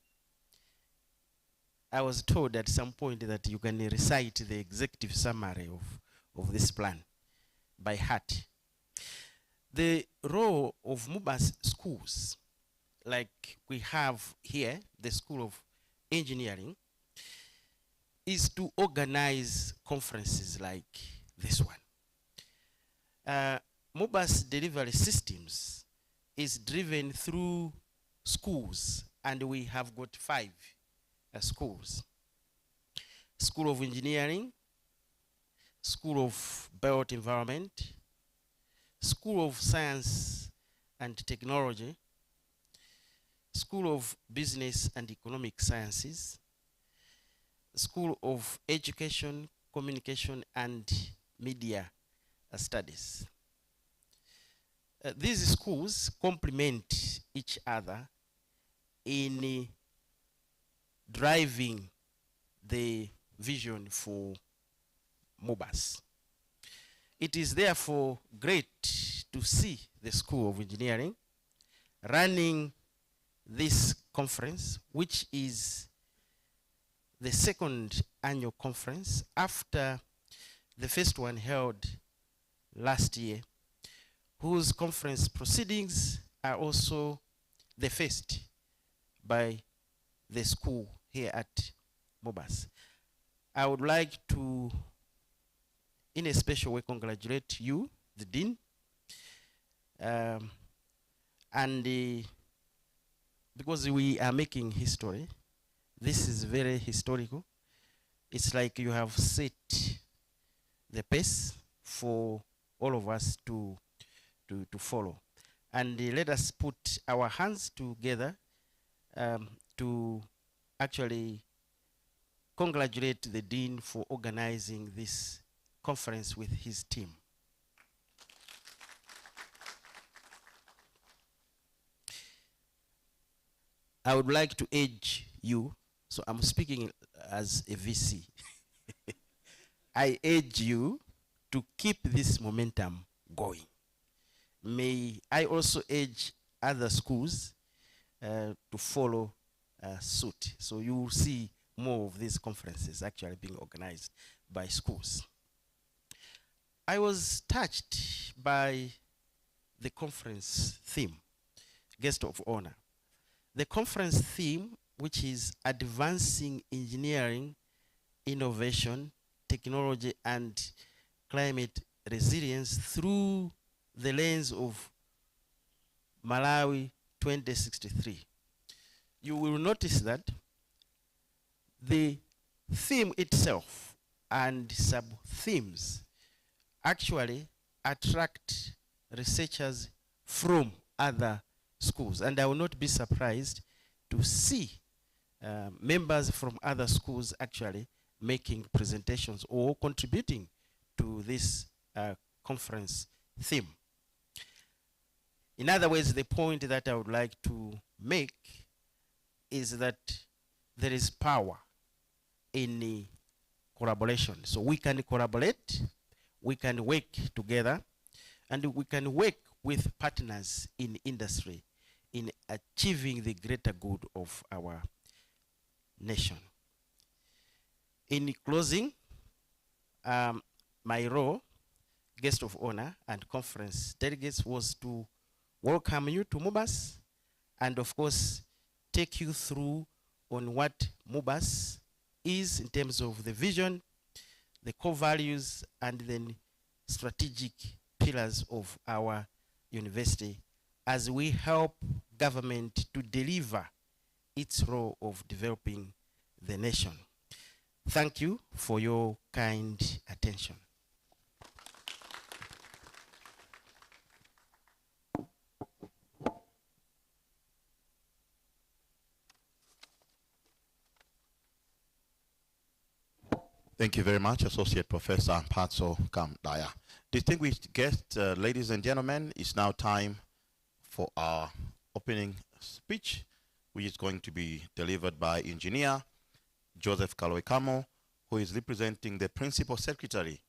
I was told at some point that you can recite the executive summary of this plan by heart. The role of MUBAS schools, like we have here, the School of Engineering, is to organize conferences like this one. MUBAS delivery systems is driven through schools, and we have got 5 schools. School of Engineering, School of Built Environment, School of Science and Technology, School of Business and Economic Sciences, School of Education, Communication and Media Studies. These schools complement each other in driving the vision for MUBAS. It is therefore great to see the School of Engineering running this conference, which is the 2nd annual conference after the first one held last year, whose conference proceedings are also the first by the school here at MUBAS. I would like to, in a special way, congratulate you, the Dean, because we are making history. This is very historical. It's like you have set the pace for all of us to follow. And let us put our hands together to actually congratulate the Dean for organizing this conference with his team. I would like to urge you, so I'm speaking as a VC. I urge you to keep this momentum going. May I also urge other schools to follow suit. So you will see more of these conferences actually being organized by schools. I was touched by the conference theme, Guest of Honor. The conference theme, which is Advancing Engineering, Innovation, Technology and Climate Resilience through the lens of Malawi 2063. You will notice that the theme itself and sub-themes actually attract researchers from other schools. And I will not be surprised to see members from other schools actually making presentations or contributing to this conference theme. In other words, the point that I would like to make is that there is power in collaboration. So we can collaborate, we can work together, and we can work with partners in industry in achieving the greater good of our nation. In closing, my role, guest of honor and conference delegates, was to welcome you to MUBAS and of course take you through on what MUBAS is in terms of the vision, the core values, and then strategic pillars of our university as we help government to deliver its role of developing the nation. Thank you for your kind attention. Thank you very much, Associate Professor Mphatso Kamdaya. Distinguished guests, ladies and gentlemen, it's now time for our opening speech, which is going to be delivered by Engineer Joseph Kalwekamo, who is representing the Principal Secretary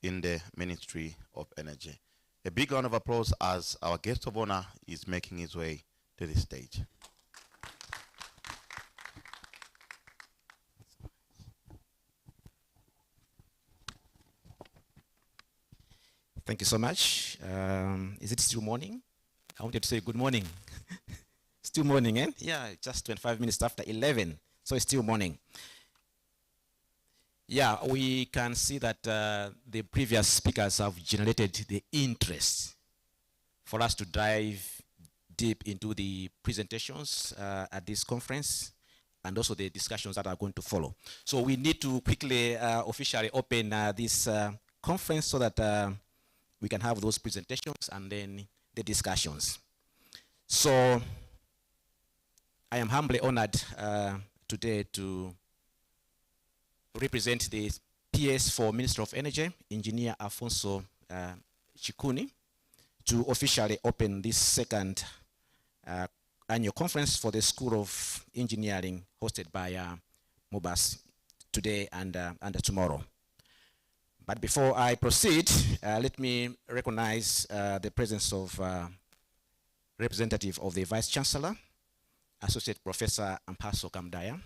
in the Ministry of Energy. A big round of applause as our guest of honor is making his way to the stage. Thank you so much. Is it still morning? I wanted to say good morning. Still morning, eh? Yeah, just 25 minutes after 11, so it's still morning. Yeah, we can see that the previous speakers have generated the interest for us to dive deep into the presentations at this conference and also the discussions that are going to follow. So we need to quickly officially open this conference so that we can have those presentations and then the discussions. So I am humbly honored today to represent the PS for Minister of Energy, Engineer Alfonso Chikuni, to officially open this second annual conference for the School of Engineering hosted by MUBAS today and tomorrow. But before I proceed, let me recognize the presence of representative of the Vice Chancellor, Associate Professor Ampaso Kamdaya,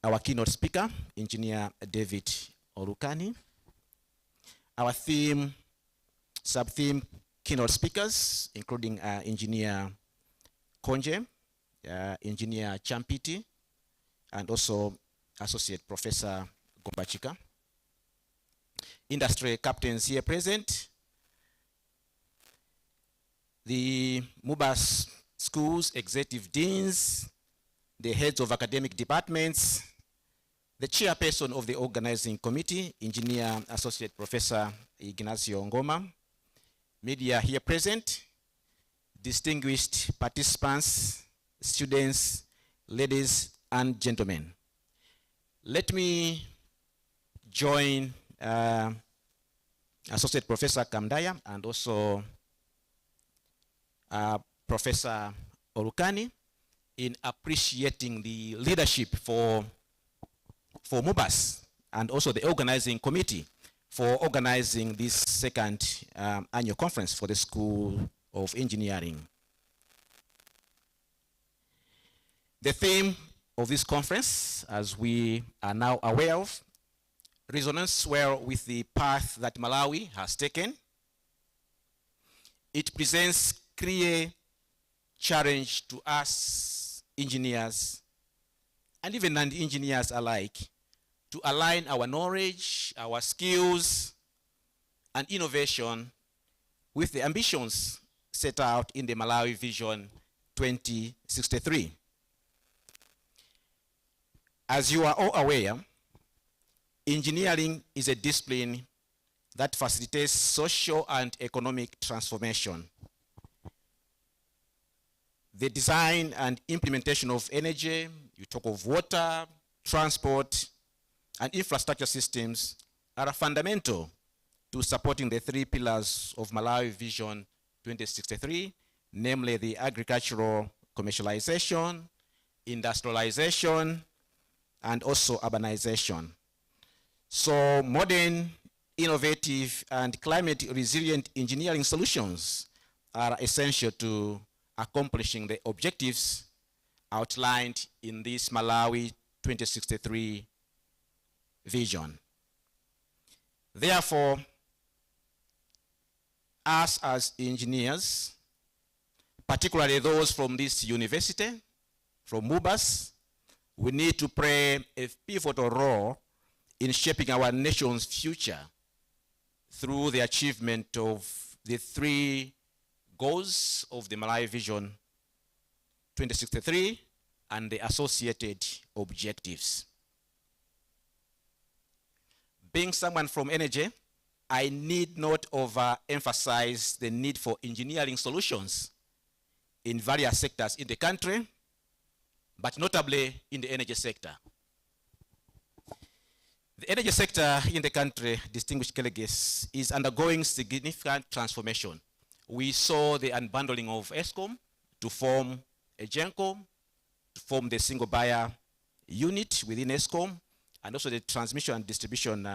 our keynote speaker, Engineer David Olukani, our sub-theme keynote speakers, including Engineer Konje, Engineer Champiti, and also Associate Professor Gombachika. Industry captains here present, the MUBAS schools, executive deans, the heads of academic departments, the chairperson of the organizing committee, Engineer Associate Professor Ignacio Ngoma, media here present, distinguished participants, students, ladies and gentlemen. Let me join Associate Professor Kamdaya and also Professor Olukani in appreciating the leadership for MUBAS and also the organizing committee for organizing this second annual conference for the School of Engineering. The theme of this conference, as we are now aware of, resonates well with the path that Malawi has taken. It presents clear challenge to us engineers and even non-engineers alike to align our knowledge, our skills, and innovation with the ambitions set out in the Malawi Vision 2063. As you are all aware, engineering is a discipline that facilitates social and economic transformation. The design and implementation of energy, you talk of water, transport, and infrastructure systems are fundamental to supporting the three pillars of Malawi Vision 2063, namely the agricultural commercialization, industrialization, and also urbanization. So modern, innovative, and climate resilient engineering solutions are essential to accomplishing the objectives outlined in this Malawi 2063 vision. Therefore, us as engineers, particularly those from this university, from MUBAS, we need to play a pivotal role in shaping our nation's future through the achievement of the three goals of the Malawi Vision 2063 and the associated objectives. Being someone from energy, I need not overemphasize the need for engineering solutions in various sectors in the country, but notably in the energy sector. The energy sector in the country, distinguished colleagues, is undergoing significant transformation. We saw the unbundling of ESCOM to form a GENCO, to form the single buyer unit within ESCOM, and also the transmission and distribution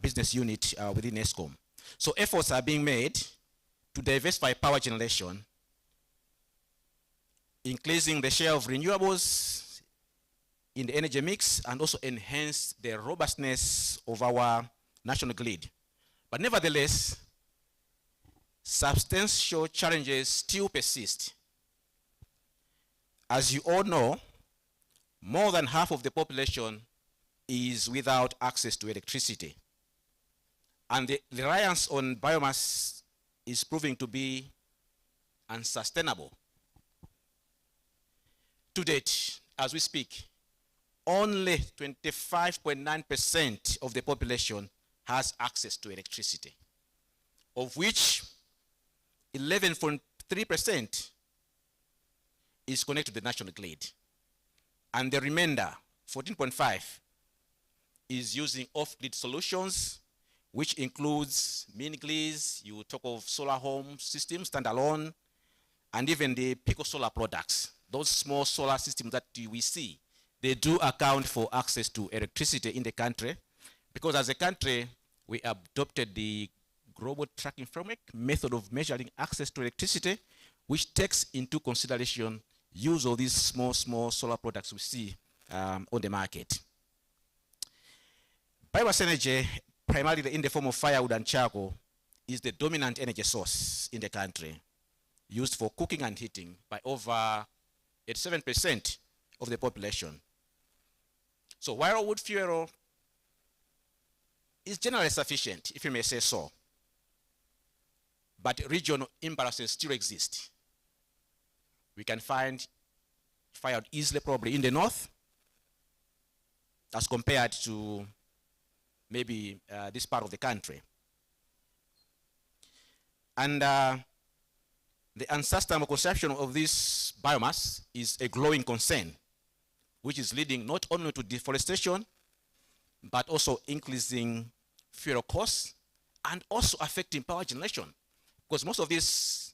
business unit within ESCOM. So efforts are being made to diversify power generation, increasing the share of renewables in the energy mix, and also enhance the robustness of our national grid. But nevertheless, substantial challenges still persist. As you all know, more than half of the population is without access to electricity. And the reliance on biomass is proving to be unsustainable. To date, as we speak, only 25.9% of the population has access to electricity, of which 11.3% is connected to the national grid. And the remainder, 14.5%, is using off-grid solutions, which includes mini-grids, you talk of solar home systems, standalone, and even the Pico Solar products. Those small solar systems that we see, they do account for access to electricity in the country, because as a country, we adopted the Global Tracking Framework method of measuring access to electricity, which takes into consideration use of these small solar products we see on the market. Biomass energy, primarily in the form of firewood and charcoal, is the dominant energy source in the country, used for cooking and heating by over 87% of the population. So while wood fuel is generally sufficient, if you may say so, but regional imbalances still exist. We can find firewood easily probably in the north as compared to maybe this part of the country. And the unsustainable consumption of this biomass is a growing concern, which is leading not only to deforestation, but also increasing fuel costs and also affecting power generation, because most of this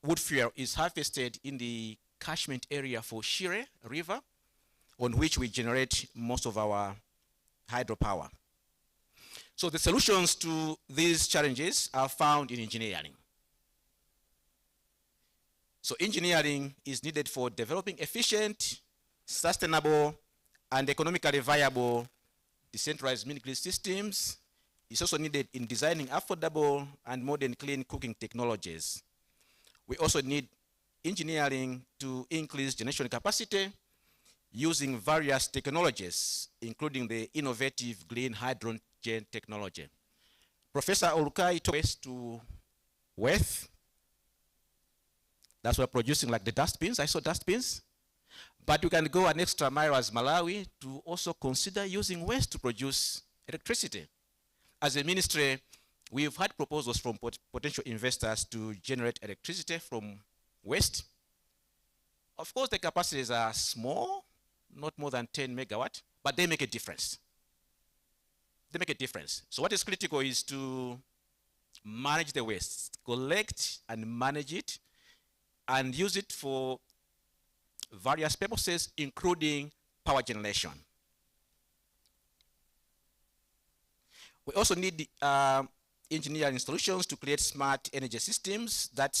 wood fuel is harvested in the catchment area for Shire River, on which we generate most of our hydropower. So the solutions to these challenges are found in engineering. So engineering is needed for developing efficient, sustainable, and economically viable decentralized mini-grid systems. It's also needed in designing affordable and modern clean cooking technologies. We also need engineering to increase generation capacity using various technologies, including the innovative green hydrogen technology. Professor Olukai took us to Weth. That's what we're producing, like the dustbins. I saw dustbins. But you can go an extra mile as Malawi to also consider using waste to produce electricity. As a ministry, we've had proposals from potential investors to generate electricity from waste. Of course, the capacities are small, not more than 10 megawatt, but they make a difference. They make a difference. So what is critical is to manage the waste, collect and manage it, and use it for various purposes, including power generation. We also need engineering solutions to create smart energy systems that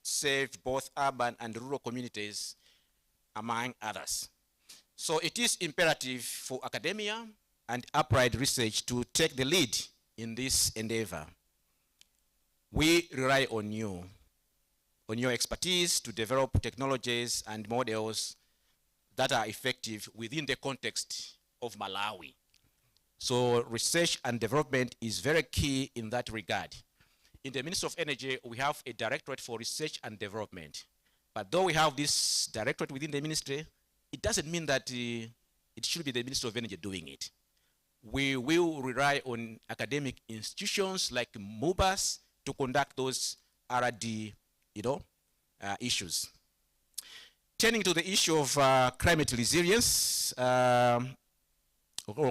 save both urban and rural communities, among others. So it is imperative for academia and applied research to take the lead in this endeavor. We rely on you, on your expertise to develop technologies and models that are effective within the context of Malawi. So research and development is very key in that regard. In the Ministry of Energy, we have a directorate for research and development. But though we have this directorate within the ministry, it doesn't mean that it should be the Ministry of Energy doing it. We will rely on academic institutions like MUBAS to conduct those R&D issues. Turning to the issue of climate resilience or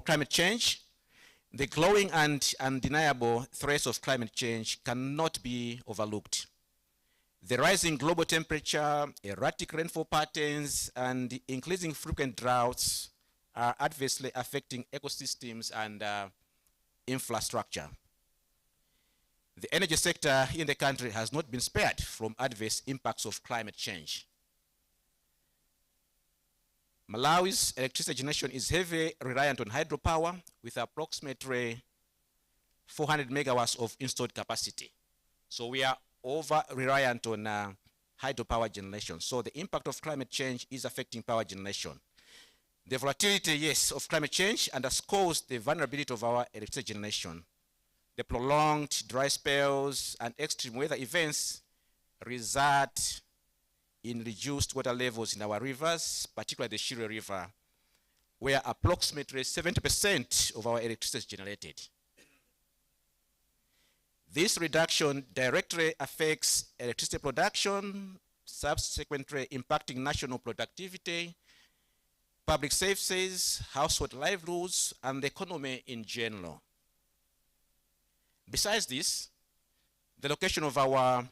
climate change, the growing and undeniable threats of climate change cannot be overlooked. The rising global temperature, erratic rainfall patterns, and increasing frequent droughts are adversely affecting ecosystems and infrastructure. The energy sector in the country has not been spared from adverse impacts of climate change. Malawi's electricity generation is heavily reliant on hydropower with approximately 400 megawatts of installed capacity. So we are over-reliant on hydropower generation. So the impact of climate change is affecting power generation. The volatility, yes, of climate change underscores the vulnerability of our electricity generation. The prolonged dry spells and extreme weather events result in reduced water levels in our rivers, particularly the Shire River, where approximately 70% of our electricity is generated. This reduction directly affects electricity production, subsequently impacting national productivity, public services, household livelihoods, and the economy in general. Besides this, the location of our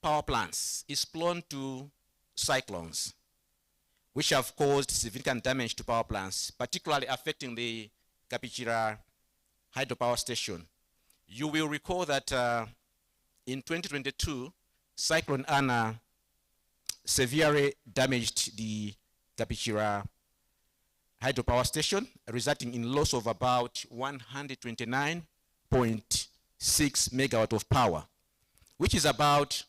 power plants is prone to cyclones, which have caused significant damage to power plants, particularly affecting the Kapichira hydropower station. You will recall that in 2022, Cyclone Anna severely damaged the Kapichira hydropower station, resulting in loss of about 129.6 megawatt of power, which is about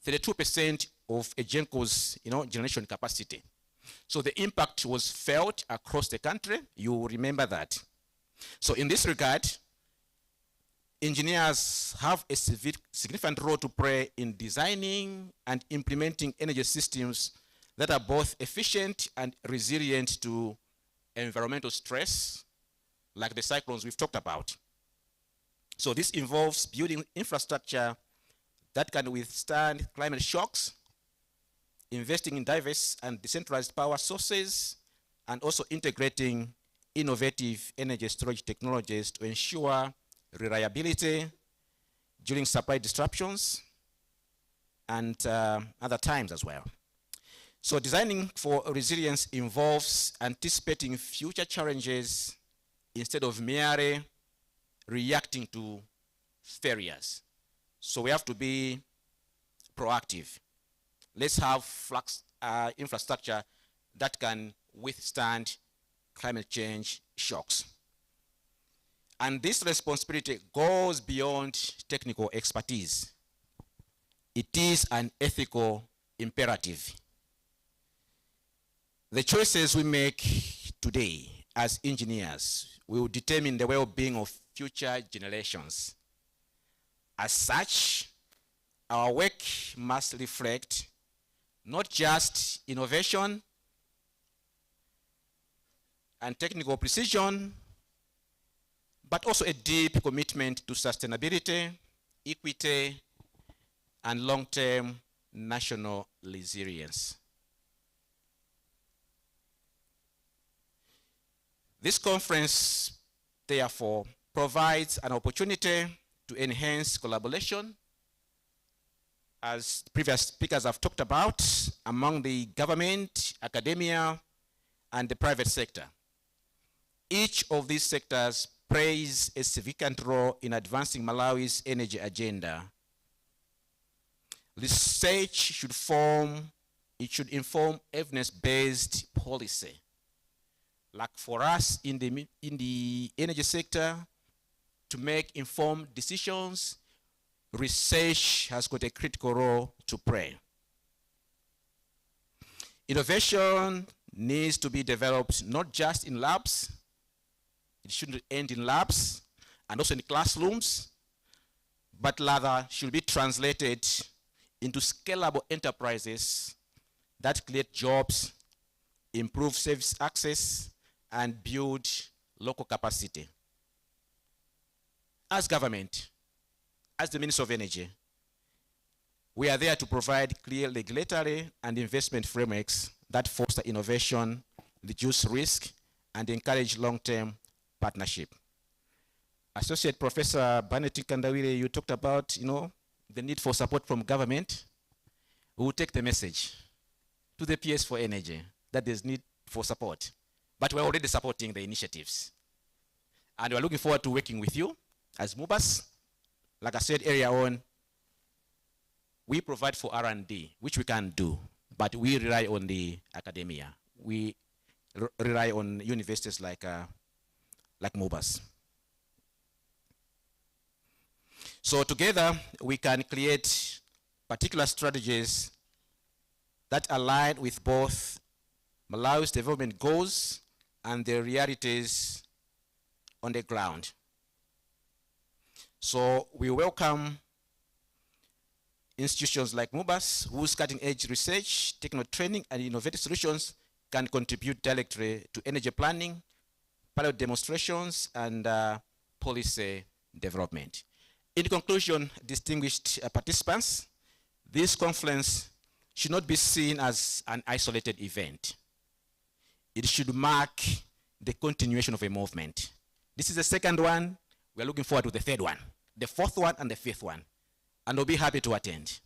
32% of Egenco's generation capacity. So the impact was felt across the country. You will remember that. So in this regard, engineers have a significant role to play in designing and implementing energy systems that are both efficient and resilient to environmental stress, like the cyclones we've talked about. So this involves building infrastructure that can withstand climate shocks, investing in diverse and decentralized power sources, and also integrating innovative energy storage technologies to ensure reliability during supply disruptions and other times as well. So designing for resilience involves anticipating future challenges instead of merely reacting to failures. So we have to be proactive. Let's have infrastructure that can withstand climate change shocks. And this responsibility goes beyond technical expertise. It is an ethical imperative. The choices we make today as engineers will determine the well-being of future generations. As such, our work must reflect not just innovation and technical precision, but also a deep commitment to sustainability, equity, and long-term national resilience. This conference, therefore, provides an opportunity to enhance collaboration, as previous speakers have talked about, among the government, academia, and the private sector. Each of these sectors plays a significant role in advancing Malawi's energy agenda. Research should inform evidence-based policy. Like for us in the energy sector, to make informed decisions, research has got a critical role to play. Innovation needs to be developed not just in labs, it shouldn't end in labs and also in classrooms, but rather should be translated into scalable enterprises that create jobs, improve service access, and build local capacity. As government, as the Minister of Energy, we are there to provide clear regulatory and investment frameworks that foster innovation, reduce risk, and encourage long-term partnership. Associate Professor Barnett Kandawire, you talked about, the need for support from government, we will take the message to the PS for Energy that there's need for support. But we're already supporting the initiatives. And we're looking forward to working with you as MUBAS. Like I said earlier on, we provide for R&D, which we can do, but we rely on the academia. We rely on universities like MUBAS. So together, we can create particular strategies that align with both Malawi's development goals and the realities on the ground. So we welcome institutions like MUBAS, whose cutting-edge research, technical training, and innovative solutions can contribute directly to energy planning, pilot demonstrations, and policy development. In conclusion, distinguished participants, this conference should not be seen as an isolated event. It should mark the continuation of a movement. This is the second one. We're looking forward to the third one, the fourth one, and the fifth one. And we'll be happy to attend.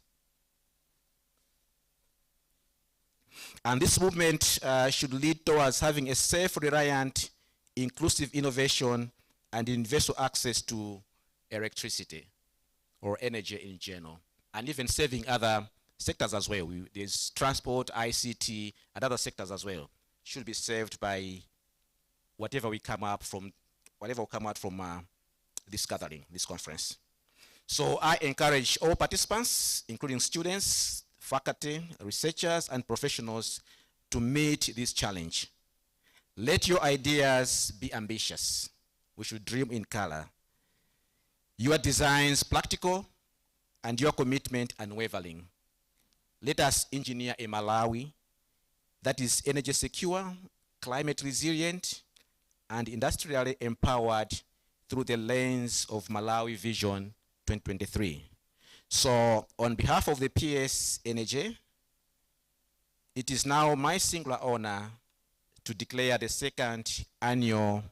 And this movement should lead towards having a safe, reliant, inclusive innovation and universal access to electricity or energy in general, and even saving other sectors as well. There's transport, ICT, and other sectors as well. Should be saved by whatever will come out from this gathering, this conference. So I encourage all participants, including students, faculty, researchers, and professionals, to meet this challenge. Let your ideas be ambitious. We should dream in color. Your designs practical, and your commitment unwavering. Let us engineer a Malawi that is energy secure, climate resilient, and industrially empowered through the lens of Malawi Vision 2023. So on behalf of the PS Energy, it is now my singular honor to declare the second annual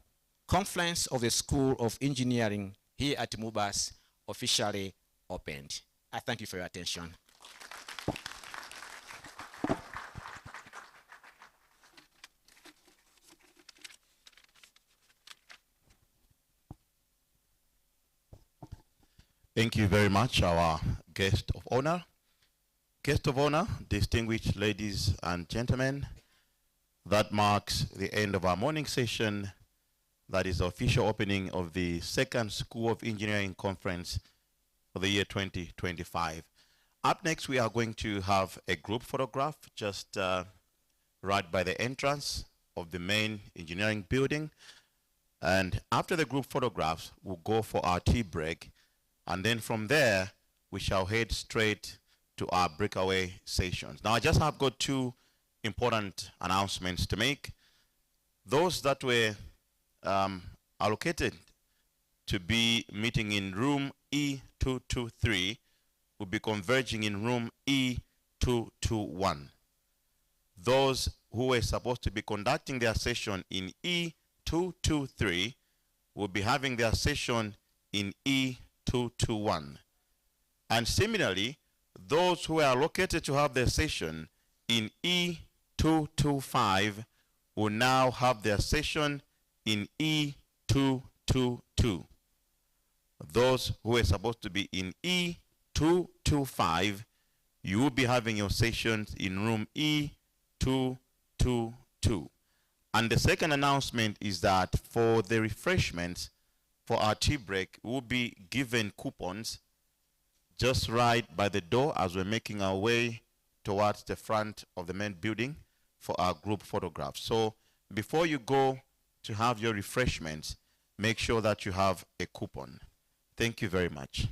conference of the School of Engineering here at MUBAS officially opened. I thank you for your attention. Thank you very much, our guest of honor. Guest of honor, distinguished ladies and gentlemen, that marks the end of our morning session. That is the official opening of the second School of Engineering Conference for the year 2025. Up next, we are going to have a group photograph just right by the entrance of the main engineering building. And after the group photographs, we'll go for our tea break. And then from there, we shall head straight to our breakaway sessions. Now, I just have got two important announcements to make. Those that were allocated to be meeting in room E223 will be converging in room E221. Those who were supposed to be conducting their session in E223 will be having their session in E221. And similarly, those who are allocated to have their session in E225 will now have their session in E222. Those who are supposed to be in E225, you will be having your sessions in room E222. And the second announcement is that for the refreshments for our tea break, we'll be given coupons just right by the door as we're making our way towards the front of the main building for our group photographs. So before you go to have your refreshments, make sure that you have a coupon. Thank you very much.